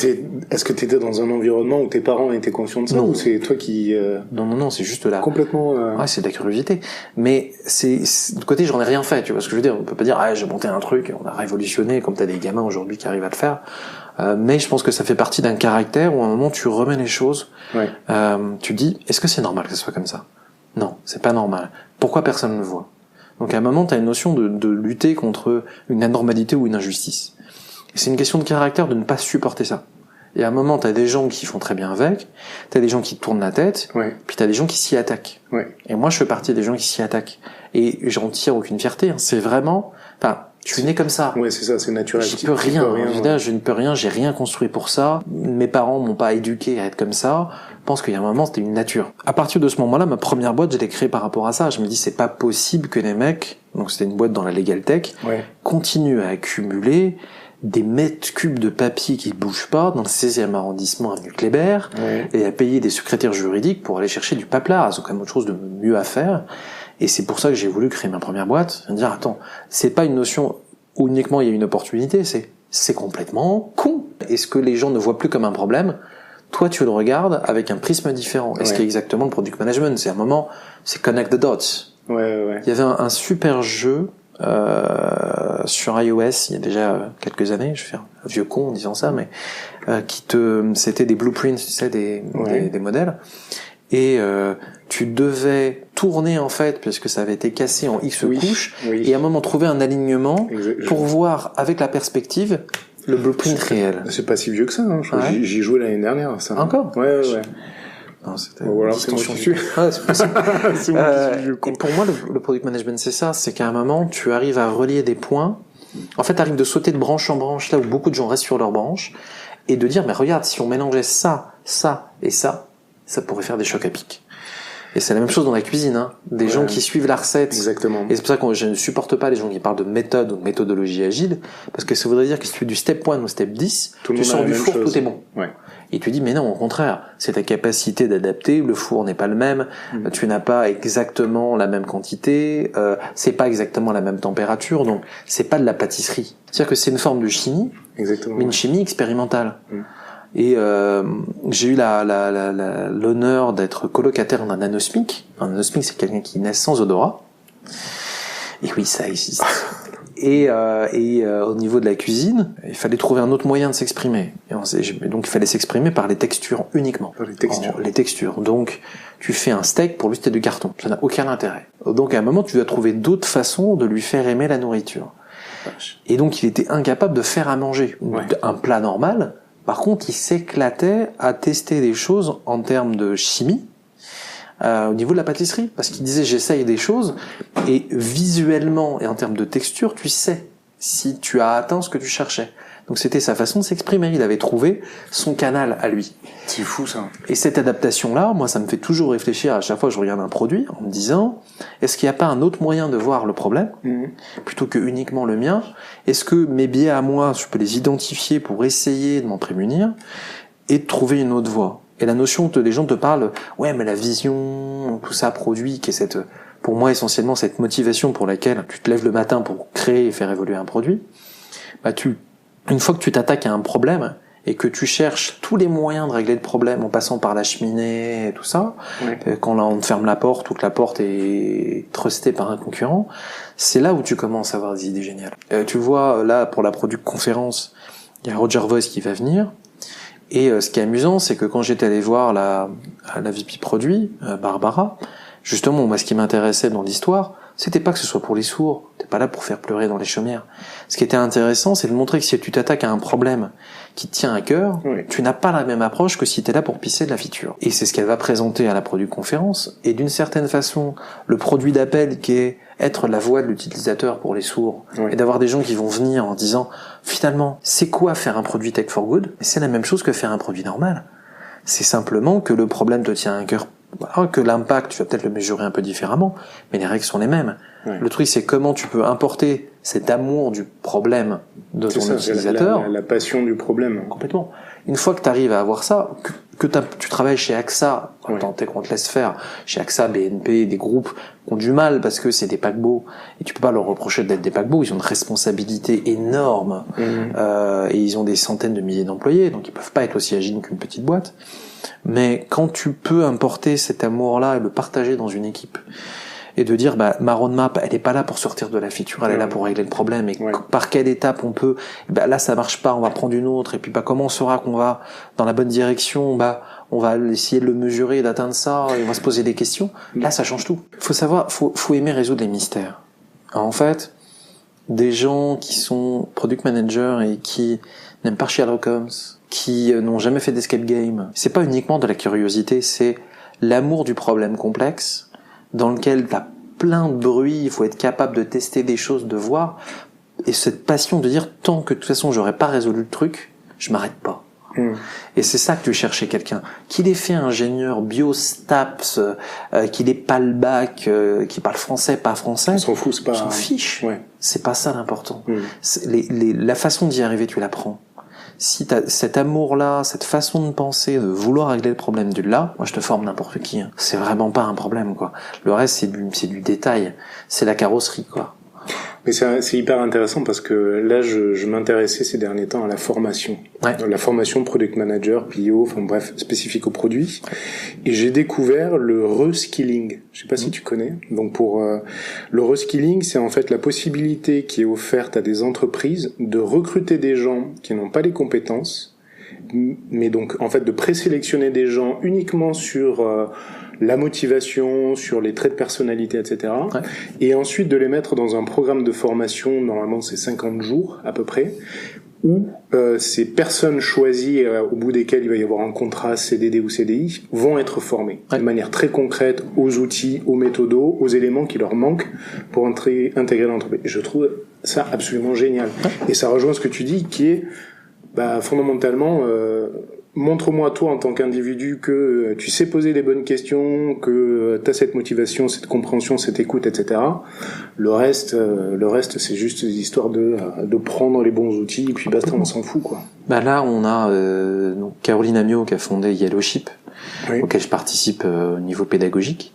B: est-ce que t'étais dans un environnement où tes parents étaient conscients de ça, ou c'est toi qui...
A: Non, c'est juste là.
B: Complètement...
A: Ouais, c'est de la curiosité. Mais de côté, j'en ai rien fait, tu vois ce que je veux dire. On peut pas dire, j'ai monté un truc, on a révolutionné, comme t'as des gamins aujourd'hui qui arrivent à le faire. Mais je pense que ça fait partie d'un caractère où à un moment tu remets les choses, tu dis, est-ce que c'est normal que ce soit comme ça? Non, c'est pas normal. Pourquoi personne ne le voit? Donc à un moment, tu as une notion de lutter contre une anormalité ou une injustice. Et c'est une question de caractère de ne pas supporter ça. Et à un moment, tu as des gens qui font très bien avec, tu as des gens qui tournent la tête, puis tu as des gens qui s'y attaquent. Et moi, je fais partie des gens qui s'y attaquent. Et j'en tire aucune fierté. Hein. C'est vraiment... Je suis né comme ça.
B: Ouais, c'est ça, c'est naturel.
A: Je ne peux rien, j'ai rien construit pour ça. Mes parents m'ont pas éduqué à être comme ça. Je pense qu'il y a un moment, c'était une nature. À partir de ce moment-là, ma première boîte, je l'ai créée par rapport à ça. Je me dis, c'est pas possible que les mecs, donc c'était une boîte dans la Legal Tech, continuent à accumuler des mètres cubes de papier qui bougent pas dans le 16e arrondissement avenue Kléber, et à payer des secrétaires juridiques pour aller chercher du paplard. Ils ont quand même autre chose de mieux à faire. Et c'est pour ça que j'ai voulu créer ma première boîte, dire attends, c'est pas une notion où uniquement il y a une opportunité, c'est complètement con. Et ce que les gens ne voient plus comme un problème, toi tu le regardes avec un prisme différent. Et ce qui est exactement le product management, c'est un moment, c'est connect the dots.
B: Ouais.
A: Il y avait un super jeu sur iOS il y a déjà quelques années, je vais faire un vieux con en disant ça, mais c'était des blueprints, tu sais, des modèles. Et tu devais tourner en fait, puisque ça avait été cassé en X couches, et à un moment trouver un alignement pour voir avec la perspective le blueprint réel.
B: C'est pas si vieux que ça, hein. J'y jouais l'année dernière, ça.
A: Encore?
B: Ouais.
A: Non, c'était
B: voilà, distorsion du
A: c'est possible. Pour moi, le product management, c'est ça, c'est qu'à un moment, tu arrives à relier des points. En fait, tu arrives de sauter de branche en branche, là où beaucoup de gens restent sur leur branche, et de dire, mais regarde, si on mélangeait ça et ça pourrait faire des chocs à pic. Et c'est la même chose dans la cuisine, hein. Des gens qui suivent la recette.
B: Exactement.
A: Et c'est pour ça que je ne supporte pas les gens qui parlent de méthode ou de méthodologie agile, parce que ça voudrait dire que si tu fais du step 1 ou step 10, tu sors du four, tout est bon.
B: Ouais.
A: Et tu dis, mais non, au contraire, c'est ta capacité d'adapter, le four n'est pas le même, tu n'as pas exactement la même quantité, c'est pas exactement la même température, donc c'est pas de la pâtisserie. C'est-à-dire que c'est une forme de chimie, mais une chimie expérimentale. Et j'ai eu l'honneur d'être colocataire d'un nanosmic. Un nanosmic, c'est quelqu'un qui naît sans odorat. Et oui, ça existe. Et au niveau de la cuisine, il fallait trouver un autre moyen de s'exprimer. Donc il fallait s'exprimer par les textures uniquement.
B: Par les textures.
A: Donc tu fais un steak, pour lui c'était du carton. Ça n'a aucun intérêt. Donc à un moment, tu dois trouver d'autres façons de lui faire aimer la nourriture. Et donc il était incapable de faire à manger. Un plat normal. Par contre, il s'éclatait à tester des choses en termes de chimie au niveau de la pâtisserie, parce qu'il disait j'essaye des choses et visuellement et en termes de texture, tu sais si tu as atteint ce que tu cherchais. Donc c'était sa façon de s'exprimer, il avait trouvé son canal à lui.
B: C'est fou ça.
A: Et cette adaptation-là, moi ça me fait toujours réfléchir à chaque fois que je regarde un produit en me disant est-ce qu'il n'y a pas un autre moyen de voir le problème plutôt que uniquement le mien? Est-ce que mes biais à moi, je peux les identifier pour essayer de m'en prémunir et de trouver une autre voie? Et la notion que les gens te parlent, ouais mais la vision, tout ça produit, qui est cette, pour moi essentiellement cette motivation pour laquelle tu te lèves le matin pour créer et faire évoluer un produit, une fois que tu t'attaques à un problème et que tu cherches tous les moyens de régler le problème en passant par la cheminée et tout ça, quand là on te ferme la porte ou que la porte est trustée par un concurrent, c'est là où tu commences à avoir des idées géniales. Tu vois, là pour la Product Conférence, il y a Roger Voice qui va venir. Et ce qui est amusant, c'est que quand j'étais allé voir la VP produit, Barbara, justement, moi, ce qui m'intéressait dans l'histoire, c'était pas que ce soit pour les sourds. T'es pas là pour faire pleurer dans les chaumières. Ce qui était intéressant, c'est de montrer que si tu t'attaques à un problème qui te tient à cœur, tu n'as pas la même approche que si t'es là pour pisser de la feature. Et c'est ce qu'elle va présenter à la Product Conférence. Et d'une certaine façon, le produit d'appel qui est être la voix de l'utilisateur pour les sourds, et d'avoir des gens qui vont venir en disant, finalement, c'est quoi faire un produit tech for good? Mais c'est la même chose que faire un produit normal. C'est simplement que le problème te tient à cœur, que l'impact, tu vas peut-être le mesurer un peu différemment, mais les règles sont les mêmes. Le truc, c'est comment tu peux importer cet amour du problème de ton utilisateur.
B: La passion du problème.
A: Complètement. Une fois que tu arrives à avoir ça, tu travailles chez AXA, tant qu'on te laisse faire, chez AXA, BNP, des groupes qui ont du mal parce que c'est des paquebots, et tu peux pas leur reprocher d'être des paquebots, ils ont une responsabilité énorme, et ils ont des centaines de milliers d'employés, donc ils peuvent pas être aussi agiles qu'une petite boîte. Mais quand tu peux importer cet amour-là et le partager dans une équipe, et de dire ma roadmap elle est pas là pour sortir de la feature, elle est là pour régler le problème, et par quelle étape on peut, là ça marche pas, on va prendre une autre, et puis comment on saura qu'on va dans la bonne direction, on va essayer de le mesurer et d'atteindre ça, et on va se poser des questions. Là ça change tout. Faut savoir, faut aimer résoudre les mystères. Alors, en fait, des gens qui sont product managers et qui n'aiment pas Sherlock Holmes, qui n'ont jamais fait d'escape game, c'est pas uniquement de la curiosité, c'est l'amour du problème complexe dans lequel t'as plein de bruit, il faut être capable de tester des choses, de voir, et cette passion de dire tant que de toute façon j'aurais pas résolu le truc, je m'arrête pas. Et c'est ça que tu cherches chez quelqu'un. Qu'il ait fait ingénieur bio STAPS, qu'il ait pas le bac, qu'il parle français, pas français.
B: On s'en fout, c'est pas...
A: On s'en fiche. C'est pas ça l'important. La façon d'y arriver, tu l'apprends. Si t'as cet amour-là, cette façon de penser, de vouloir régler le problème du là, moi je te forme n'importe qui. Hein. C'est vraiment pas un problème, quoi. Le reste, c'est du détail. C'est la carrosserie, quoi.
B: Mais c'est hyper intéressant parce que là, je m'intéressais ces derniers temps à la formation.
A: Ouais.
B: La formation product manager, PO, enfin bref, spécifique au produit. Et j'ai découvert le reskilling. Je sais pas si tu connais. Donc pour le reskilling, c'est en fait la possibilité qui est offerte à des entreprises de recruter des gens qui n'ont pas les compétences, mais donc en fait de présélectionner des gens uniquement sur la motivation, sur les traits de personnalité, etc.
A: Ouais.
B: Et ensuite de les mettre dans un programme de formation, normalement c'est 50 jours à peu près, où ces personnes choisies, au bout desquelles il va y avoir un contrat CDD ou CDI, vont être formées de manière très concrète aux outils, aux méthodos, aux éléments qui leur manquent pour intégrer l'entreprise. Et je trouve ça absolument génial. Et ça rejoint ce que tu dis, qui est fondamentalement... montre-moi toi en tant qu'individu que tu sais poser les bonnes questions, que tu as cette motivation, cette compréhension, cette écoute, etc. Le reste c'est juste des histoires de prendre les bons outils et puis basta, on s'en fout, quoi.
A: Là, on a donc Caroline Amiot qui a fondé Yellowship, auquel je participe au niveau pédagogique.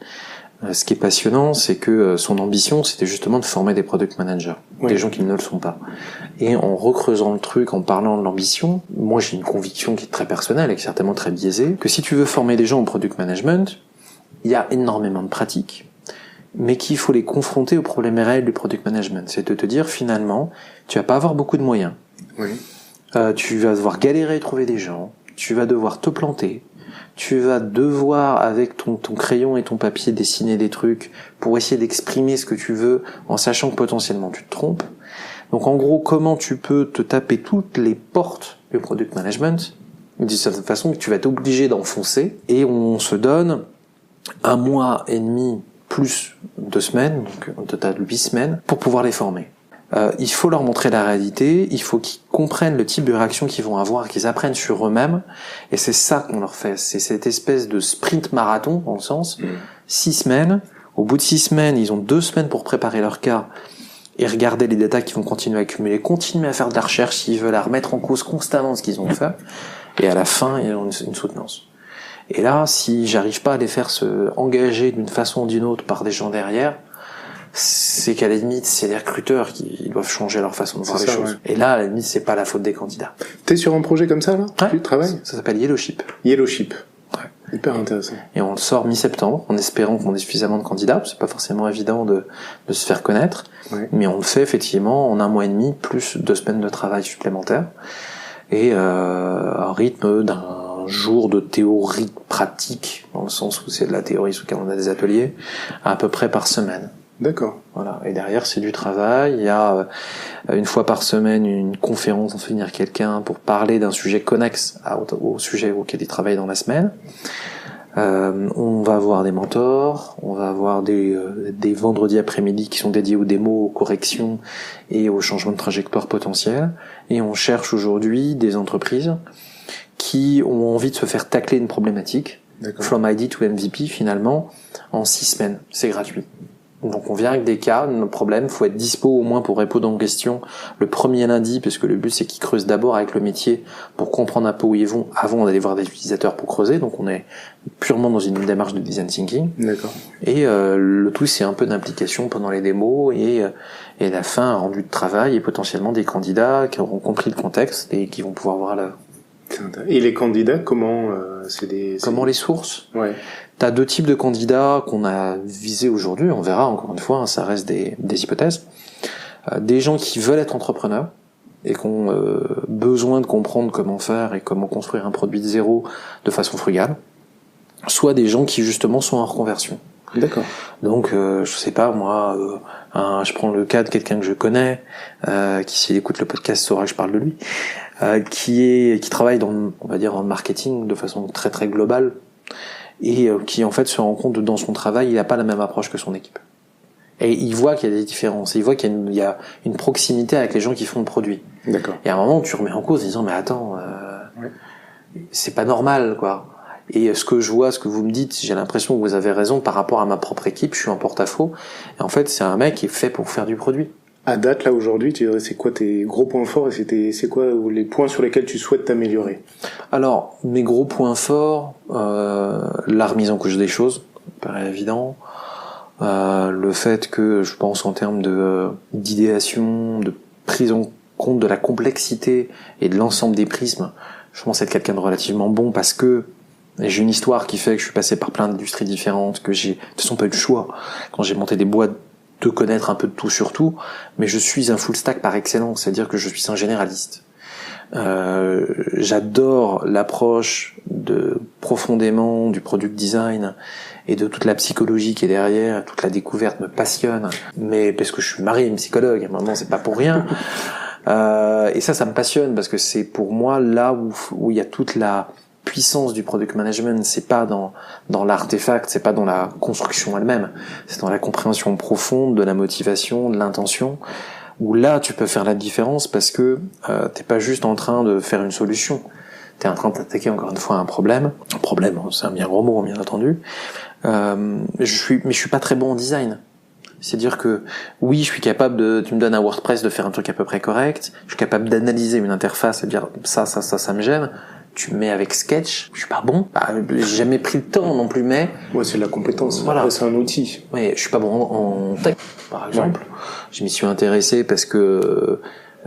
A: Ce qui est passionnant, c'est que son ambition, c'était justement de former des product managers, des gens qui ne le sont pas. Et en recreusant le truc, en parlant de l'ambition, moi j'ai une conviction qui est très personnelle et qui est certainement très biaisée, que si tu veux former des gens au product management, il y a énormément de pratiques, mais qu'il faut les confronter aux problèmes réels du product management. C'est de te dire, finalement, tu vas pas avoir beaucoup de moyens. Tu vas devoir galérer à trouver des gens, tu vas devoir te planter, tu vas devoir, avec ton crayon et ton papier, dessiner des trucs pour essayer d'exprimer ce que tu veux en sachant que potentiellement tu te trompes. Donc en gros, comment tu peux te taper toutes les portes du product management d'une certaine façon que tu vas être obligé d'enfoncer, et on se donne 1 mois et demi plus 2 semaines, donc au total 8 semaines, pour pouvoir les former. Il faut leur montrer la réalité, il faut qu'ils comprennent le type de réaction qu'ils vont avoir, qu'ils apprennent sur eux-mêmes, et c'est ça qu'on leur fait. C'est cette espèce de sprint marathon, dans le sens, 6 semaines, au bout de 6 semaines, ils ont 2 semaines pour préparer leur cas, et regarder les datas qu'ils vont continuer à accumuler, continuer à faire de la recherche s'ils veulent, à remettre en cause constamment ce qu'ils ont fait, et à la fin, ils ont une soutenance. Et là, si j'arrive pas à les faire se engager d'une façon ou d'une autre par des gens derrière, c'est qu'à la limite, c'est les recruteurs qui doivent changer leur façon de voir les choses. Et là, à la limite, c'est pas la faute des candidats.
B: T'es sur un projet comme ça, là? Tu travailles?
A: Ça s'appelle Yellowship.
B: Yellowship. Hyper intéressant.
A: Et on le sort mi-septembre, en espérant qu'on ait suffisamment de candidats. C'est pas forcément évident de se faire connaître. Mais on le fait effectivement en 1 mois et demi, plus 2 semaines de travail supplémentaires. Et un rythme d'un jour de théorie pratique, dans le sens où c'est de la théorie sous laquelle on a des ateliers, à peu près par semaine.
B: D'accord.
A: Voilà. Et derrière, c'est du travail. Il y a 1 fois par semaine une conférence, on fait venir quelqu'un pour parler d'un sujet connexe au sujet auquel il travaille dans la semaine. On va avoir des mentors, on va avoir des vendredis après-midi qui sont dédiés aux démos, aux corrections et aux changements de trajectoire potentiels. Et on cherche aujourd'hui des entreprises qui ont envie de se faire tacler une problématique.
B: D'accord.
A: From ID to MVP, finalement, en 6 semaines. C'est gratuit. Donc on vient avec des cas, nos problèmes, faut être dispo au moins pour répondre aux questions le premier lundi, parce que le but c'est qu'ils creusent d'abord avec le métier pour comprendre un peu où ils vont avant d'aller voir des utilisateurs pour creuser. Donc on est purement dans une démarche de design thinking.
B: D'accord.
A: Et le tout c'est un peu d'implication pendant les démos et à la fin un rendu de travail et potentiellement des candidats qui auront compris le contexte et qui vont pouvoir voir l'œuvre.
B: Et les candidats, comment
A: Comment les sources?
B: Ouais.
A: T'as 2 types de candidats qu'on a visés aujourd'hui, on verra encore une fois, hein, ça reste des hypothèses. Des gens qui veulent être entrepreneurs et qui ont besoin de comprendre comment faire et comment construire un produit de zéro de façon frugale. Soit des gens qui justement sont en reconversion.
B: D'accord.
A: Donc je sais pas moi, je prends le cas de quelqu'un que je connais, qui s'il écoute le podcast saura que je parle de lui, qui travaille on va dire dans le marketing de façon très très globale. Et qui en fait se rend compte que dans son travail, il n'a pas la même approche que son équipe. Et il voit qu'il y a des différences, il voit qu'il y a une proximité avec les gens qui font le produit.
B: D'accord.
A: Et à un moment, tu remets en cause en disant mais attends, c'est pas normal quoi. Et ce que je vois, ce que vous me dites, j'ai l'impression que vous avez raison par rapport à ma propre équipe, je suis en porte-à-faux. Et en fait, c'est un mec qui est fait pour faire du produit.
B: À date, là, aujourd'hui, tu dirais, c'est quoi tes gros points forts et c'est quoi les points sur lesquels tu souhaites t'améliorer?
A: Alors, mes gros points forts, la remise en couche des choses, ça paraît évident. Le fait que, je pense, en termes d'idéation, de prise en compte de la complexité et de l'ensemble des prismes, je pense être quelqu'un de relativement bon parce que j'ai une histoire qui fait que je suis passé par plein d'industries différentes, que j'ai de toute façon pas eu le choix quand j'ai monté des boîtes de connaître un peu de tout sur tout, mais je suis un full stack par excellence, c'est-à-dire que je suis un généraliste. J'adore l'approche profondément du product design et de toute la psychologie qui est derrière, toute la découverte me passionne, mais parce que je suis marié à une psychologue, à un moment c'est pas pour rien. Et ça me passionne parce que c'est pour moi là où il y a toute la puissance du product management. C'est pas dans l'artefact, c'est pas dans la construction elle-même, c'est dans la compréhension profonde de la motivation, de l'intention, où là tu peux faire la différence parce que t'es pas juste en train de faire une solution, t'es en train de t'attaquer encore une fois à un problème, c'est un bien gros mot bien entendu. Mais je suis pas très bon en design. C'est-à-dire que, oui, je suis capable tu me donnes un WordPress de faire un truc à peu près correct, je suis capable d'analyser une interface et de dire ça me gêne. Tu me mets avec Sketch, je suis pas bon. J'ai jamais pris le temps non plus, mais...
B: Ouais, c'est de la compétence.
A: Voilà.
B: Après, c'est un outil.
A: Ouais, je suis pas bon en tech, par exemple. Ouais. Je m'y suis intéressé parce que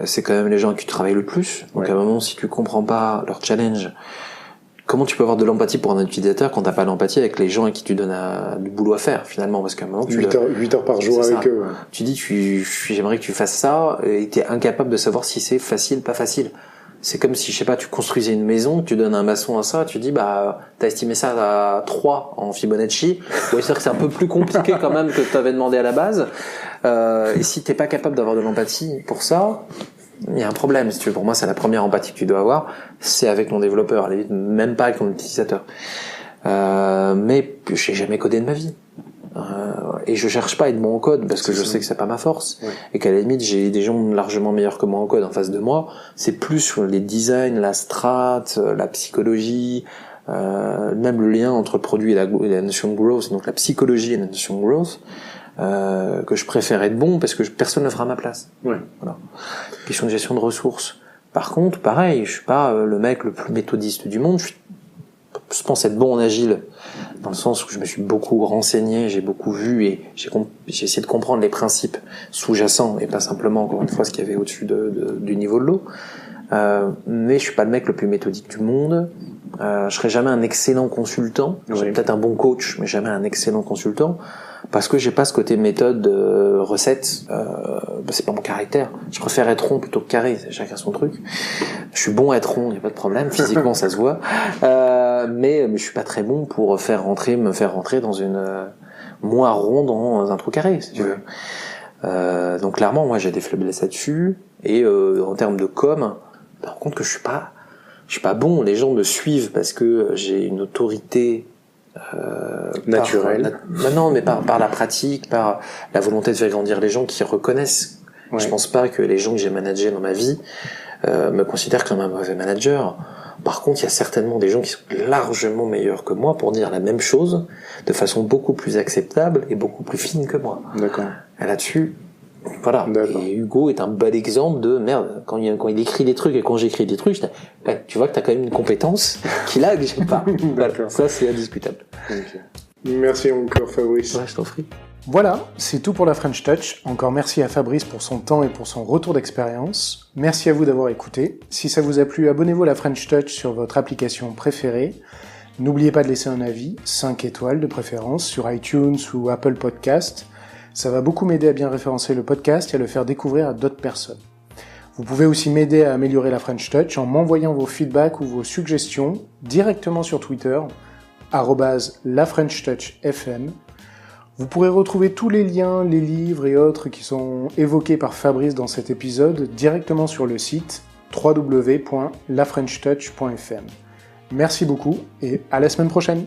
A: c'est quand même les gens avec qui tu travailles le plus. Donc, à un moment, si tu comprends pas leur challenge, comment tu peux avoir de l'empathie pour un utilisateur quand t'as pas l'empathie avec les gens avec qui tu donnes du boulot à faire, finalement, parce qu'à un moment,
B: 8 heures par jour avec eux. Ouais.
A: Tu dis, j'aimerais que tu fasses ça, et t'es incapable de savoir si c'est facile, pas facile. C'est comme si, je sais pas, tu construisais une maison, tu donnes un maçon à ça, tu dis, t'as estimé ça à 3 en Fibonacci. Ouais, c'est-à-dire que c'est un peu plus compliqué quand même que t'avais demandé à la base. Et si t'es pas capable d'avoir de l'empathie pour ça, il y a un problème, si tu veux. Pour moi, c'est la première empathie que tu dois avoir, c'est avec ton développeur, même pas avec ton utilisateur. Mais j'ai jamais codé de ma vie. Et je cherche pas à être bon en code parce que je sais que c'est pas ma force, et qu'à la limite j'ai des gens largement meilleurs que moi en code en face de moi. C'est plus sur les designs, la strat, la psychologie, même le lien entre le produit et la notion de growth, donc la psychologie et la notion de growth, que je préfère être bon parce que personne ne le fera à ma place. Voilà. Question de gestion de ressources. Par contre, pareil, je suis pas le mec le plus méthodiste du monde. Je pense être bon en agile, dans le sens où je me suis beaucoup renseigné, j'ai beaucoup vu et j'ai essayé de comprendre les principes sous-jacents et pas simplement, encore une fois, ce qu'il y avait au-dessus du niveau de l'eau. Mais je suis pas le mec le plus méthodique du monde. Je serai jamais un excellent consultant. J'ai peut-être un bon coach, mais jamais un excellent consultant. Parce que j'ai pas ce côté méthode, recette. C'est pas mon caractère. Je préfère être rond plutôt que carré. Chacun son truc. Je suis bon à être rond, y a pas de problème. Physiquement, ça se voit. Mais je suis pas très bon pour me faire rentrer dans moi rond dans un trou carré, si tu veux. Donc clairement, moi, j'ai des faiblesses là-dessus. Et en termes de com, par contre que je suis pas bon. Les gens me suivent parce que j'ai une autorité
B: naturelle.
A: Mais par la pratique, par la volonté de faire grandir les gens qui reconnaissent. Je pense pas que les gens que j'ai managés dans ma vie me considèrent comme un mauvais manager. Par contre, il y a certainement des gens qui sont largement meilleurs que moi pour dire la même chose de façon beaucoup plus acceptable et beaucoup plus fine que moi.
B: D'accord.
A: Et là-dessus, voilà. Et Hugo est un bel exemple de merde. Quand il écrit des trucs et quand j'écris des trucs, tu vois que t'as quand même une compétence qu'il a que j'ai pas. Voilà. Ça, c'est indiscutable.
B: Okay. Merci encore, Fabrice.
A: Ouais, je t'en prie.
B: Voilà, c'est tout pour la French Touch. Encore merci à Fabrice pour son temps et pour son retour d'expérience. Merci à vous d'avoir écouté. Si ça vous a plu, abonnez-vous à la French Touch sur votre application préférée. N'oubliez pas de laisser un avis, 5 étoiles de préférence, sur iTunes ou Apple Podcast. Ça va beaucoup m'aider à bien référencer le podcast et à le faire découvrir à d'autres personnes. Vous pouvez aussi m'aider à améliorer la French Touch en m'envoyant vos feedbacks ou vos suggestions directement sur Twitter, @lafrenchtouchfm. Vous pourrez retrouver tous les liens, les livres et autres qui sont évoqués par Fabrice dans cet épisode directement sur le site www.lafrenchtouch.fm. Merci beaucoup et à la semaine prochaine.